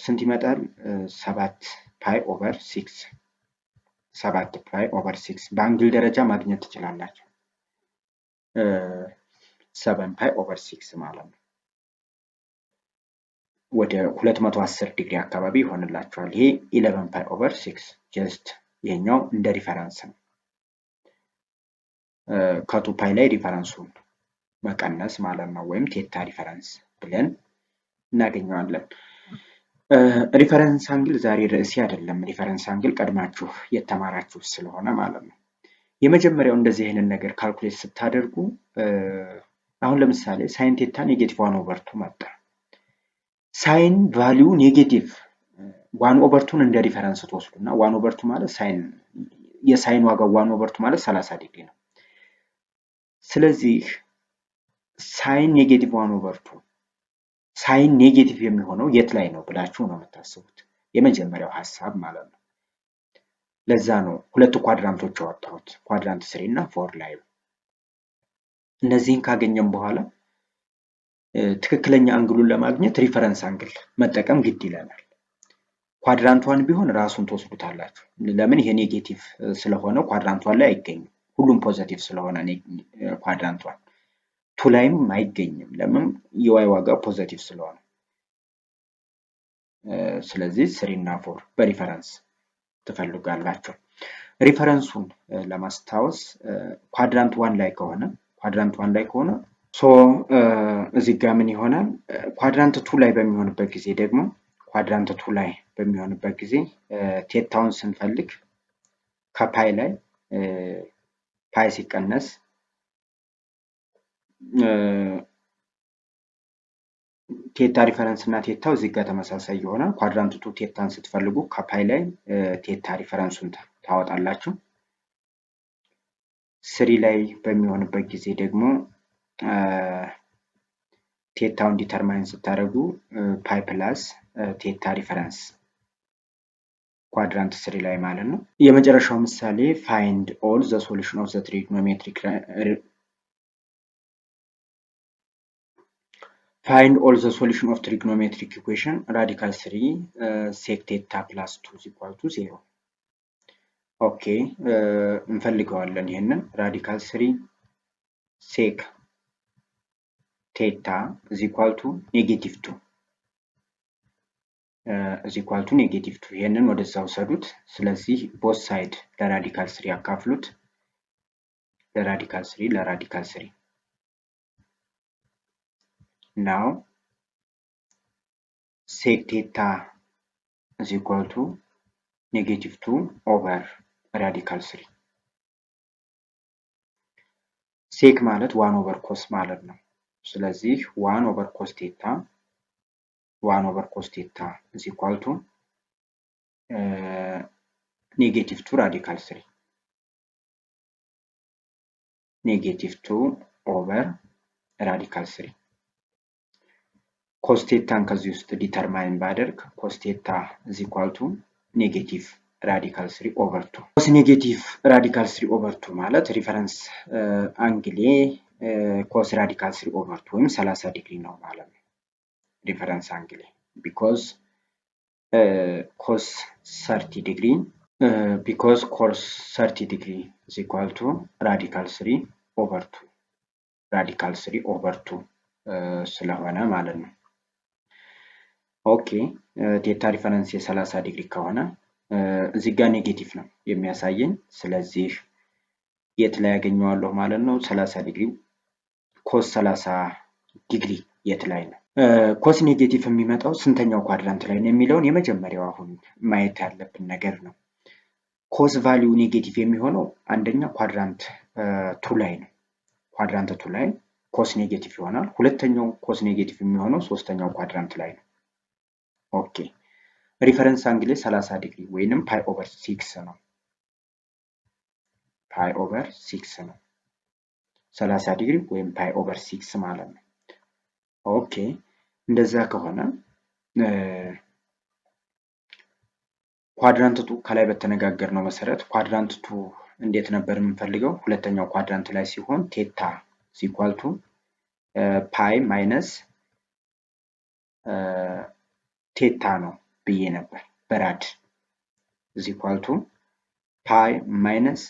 ስንት ይመጣል? 7 ፓይ ኦቨር 6 7 ፓይ ኦቨር 6 በአንግል ደረጃ ማግኘት ትችላላችሁ። 7 ፓይ ኦቨር 6 ማለት ነው። ወደ 210 ዲግሪ አካባቢ ይሆንላችኋል። ይሄ 11 ፓይ ኦቨር 6 ጀስት ይሄኛው እንደ ሪፈረንስ ነው። ከቱ ፓይ ላይ ሪፈረንሱን መቀነስ ማለት ነው፣ ወይም ቴታ ሪፈረንስ ብለን እናገኘዋለን። ሪፈረንስ አንግል ዛሬ ርዕሴ አይደለም። ሪፈረንስ አንግል ቀድማችሁ የተማራችሁ ስለሆነ ማለት ነው። የመጀመሪያው እንደዚህ አይነት ነገር ካልኩሌት ስታደርጉ አሁን ለምሳሌ ሳይን ቴታ ኔጌቲቭ 1/2 መጣ። ሳይን ቫልዩ ኔጌቲቭ 1/2ን እንደ ሪፈረንስ ትወስዱና 1/2 ማለት የሳይን ዋጋው 1/2 ማለት 30 ዲግሪ ነው። ስለዚህ ሳይን ኔጌቲቭ 1/2 ሳይን ኔጌቲቭ የሚሆነው የት ላይ ነው ብላችሁ ነው የምታስቡት። የመጀመሪያው ሐሳብ ማለት ነው። ለዛ ነው ሁለቱ ኳድራንቶች ያወጣሁት ኳድራንት 3 እና 4 ላይ። እነዚህን ካገኘን በኋላ ትክክለኛ አንግሉን ለማግኘት ሪፈረንስ አንግል መጠቀም ግድ ይለናል። ኳድራንት 1 ቢሆን ራሱን ትወስዱታላችሁ። ለምን? ይሄ ኔጌቲቭ ስለሆነ ኳድራንት 1 ላይ አይገኝም። ሁሉም ፖዚቲቭ ስለሆነ ኳድራንት 1 2 ላይም አይገኝም። ለምን? የዋይ ዋጋ ፖዚቲቭ ስለሆነ። ስለዚህ 3 እና 4 በሪፈረንስ ትፈልጋላችሁ። ሪፈረንሱን ለማስታወስ ኳድራንት 1 ላይ ከሆነ እዚህ ጋር ምን ይሆናል? ኳድራንት 2 ላይ በሚሆንበት ጊዜ ደግሞ ቴታውን ስንፈልግ ከፓይ ላይ ፓይ ሲቀነስ ቴታ ሪፈረንስ እና ቴታው እዚህ ጋር ተመሳሳይ ይሆናል። ኳድራንት 2 ቴታን ስትፈልጉ ከፓይ ላይ ቴታ ሪፈረንሱን ታወጣላችሁ። 3 ላይ በሚሆንበት ጊዜ ደግሞ ቴታውን ዲተርማይን ስታደርጉ ፓይ ፕላስ ቴታ ሪፈረንስ ኳድራንት 3 ላይ ማለት ነው። የመጨረሻው ምሳሌ ፋይንድ ኦል ዘ ሶሉሽን ኦፍ ዘ ትሪግኖሜትሪክ Find all the solution of trigonometric equation radical 3 sec theta plus 2 is equal to 0. ኦኬ እንፈልገዋለን ይሄንን radical 3 sec theta is equal to negative 2 is equal to negative 2 ይሄንን ወደዛ ወሰዱት። ስለዚህ both side ለራዲካል 3 ያካፍሉት ለራዲካል 3 now sec theta is equal to negative 2 over radical 3 sec ማለት 1 over cos ማለት ነው። ስለዚህ 1 over cos theta is equal to negative 2 radical 3 negative 2 over radical 3 cos theta ከዚህ ውስጥ ዲተርማይን ባደርግ cos theta is equal to negative radical 3 over 2 cos negative radical 3 over 2 ማለት ሪፈረንስ አንግሌ cos radical 3 over 2 ወይም 30 ዲግሪ ነው ማለት ነው። ሪፈረንስ አንግሌ because cos 30 degree is equal to radical 3 over 2 ስለሆነ ማለት ነው። ኦኬ ቴታ ሪፈረንስ የ30 ዲግሪ ከሆነ እዚህ ጋር ኔጌቲቭ ነው የሚያሳየን። ስለዚህ የት ላይ ያገኘዋለሁ ማለት ነው? 30 ዲግሪ ኮስ 30 ዲግሪ የት ላይ ነው? ኮስ ኔጌቲቭ የሚመጣው ስንተኛው ኳድራንት ላይ ነው የሚለውን የመጀመሪያው አሁን ማየት ያለብን ነገር ነው። ኮስ ቫልዩ ኔጌቲቭ የሚሆነው አንደኛ ኳድራንት 2 ላይ ነው። ኳድራንት 2 ላይ ኮስ ኔጌቲቭ ይሆናል። ሁለተኛው ኮስ ኔጌቲቭ የሚሆነው ሶስተኛው ኳድራንት ላይ ነው። ኦኬ ሪፈረንስ አንግል 30 ዲግሪ ወይንም ፓይ ኦቨር 6 ነው። ፓይ ኦቨር 6 ነው 30 ዲግሪ ወይም ፓይ ኦቨር 6 ማለት ነው። ኦኬ እንደዛ ከሆነ ኳድራንት 2 ከላይ በተነጋገርነው መሰረት ኳድራንት 2 እንዴት ነበር የምንፈልገው? ሁለተኛው ኳድራንት ላይ ሲሆን ቴታ is equal to ፓይ ማይነስ ቴታ ነው ብዬ ነበር በራድ is equal to ፓይ ማይነስ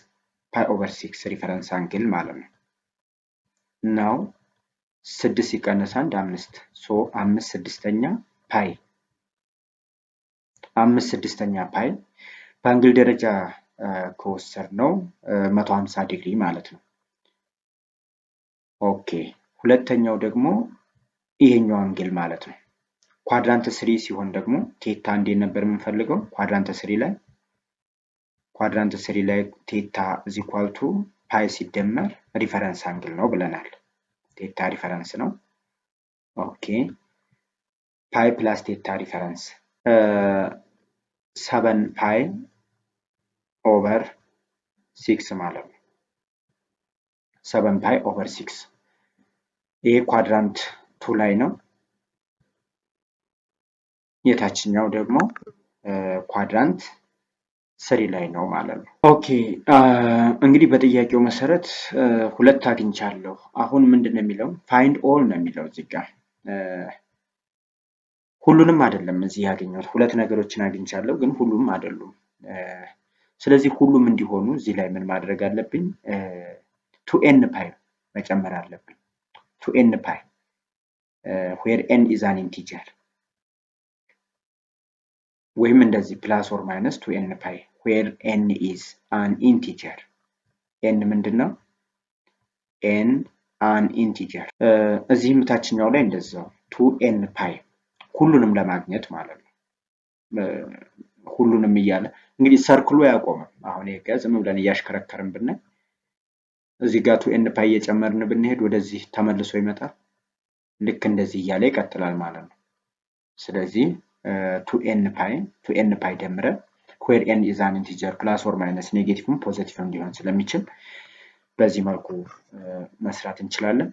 ፓይ ኦቨር 6 ሪፈረንስ አንግል ማለት ነው። now 6 ሲቀነስ 1 5 so 5/6 ፓይ 5/6 ፓይ በአንግል ደረጃ ከወሰድነው 150 ዲግሪ ማለት ነው። ኦኬ ሁለተኛው ደግሞ ይሄኛው አንግል ማለት ነው። ኳድራንት 3 ሲሆን ደግሞ ቴታ እንዴት ነበር የምንፈልገው? ኳድራንት 3 ላይ ቴታ is equal to ፓይ ሲደመር ሪፈረንስ አንግል ነው ብለናል። ቴታ ሪፈረንስ ነው። ኦኬ ፓይ ፕላስ ቴታ ሪፈረንስ 7 ፓይ ኦቨር 6 ማለት ነው። 7 ፓይ ኦቨር 6 ይሄ ኳድራንት 2 ላይ ነው። የታችኛው ደግሞ ኳድራንት 3 ላይ ነው ማለት ነው። ኦኬ እንግዲህ በጥያቄው መሰረት ሁለት አግኝቻለሁ። አሁን ምንድነው የሚለው? ፋይንድ ኦል ነው የሚለው እዚህ ጋር ሁሉንም አይደለም እዚህ ያገኘሁት ሁለት ነገሮችን አግኝቻለሁ ግን ሁሉም አይደሉም። ስለዚህ ሁሉም እንዲሆኑ እዚህ ላይ ምን ማድረግ አለብኝ? 2n ፓይ መጨመር አለብኝ። 2n ፓይ where n is an integer ወይም እንደዚህ ፕላስ ኦር ማይነስ 2n ፓይ where n is an integer n ምንድነው? n an integer እዚህም ታችኛው ላይ እንደዛው 2n ፓይ ሁሉንም ለማግኘት ማለት ነው። ሁሉንም እያለ እንግዲህ ሰርክሉ ያቆመም። አሁን ይሄ ዝም ብለን እያሽከረከርን ብናይ እዚህ ጋር 2n ፓይ እየጨመርን ብንሄድ ወደዚህ ተመልሶ ይመጣል። ልክ እንደዚህ እያለ ይቀጥላል ማለት ነው። ስለዚህ 2n ፓይ ደምረን where n is an integer plus or minus ኔጌቲቭም ፖዚቲቭም ሊሆን ስለሚችል በዚህ መልኩ መስራት እንችላለን።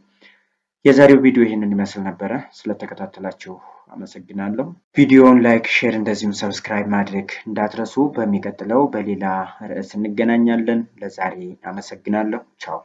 የዛሬው ቪዲዮ ይህንን ይመስል ነበረ። ስለተከታተላችሁ አመሰግናለሁ። ቪዲዮውን ላይክ፣ ሼር እንደዚሁም ሰብስክራይብ ማድረግ እንዳትረሱ። በሚቀጥለው በሌላ ርዕስ እንገናኛለን። ለዛሬ አመሰግናለሁ። ቻው።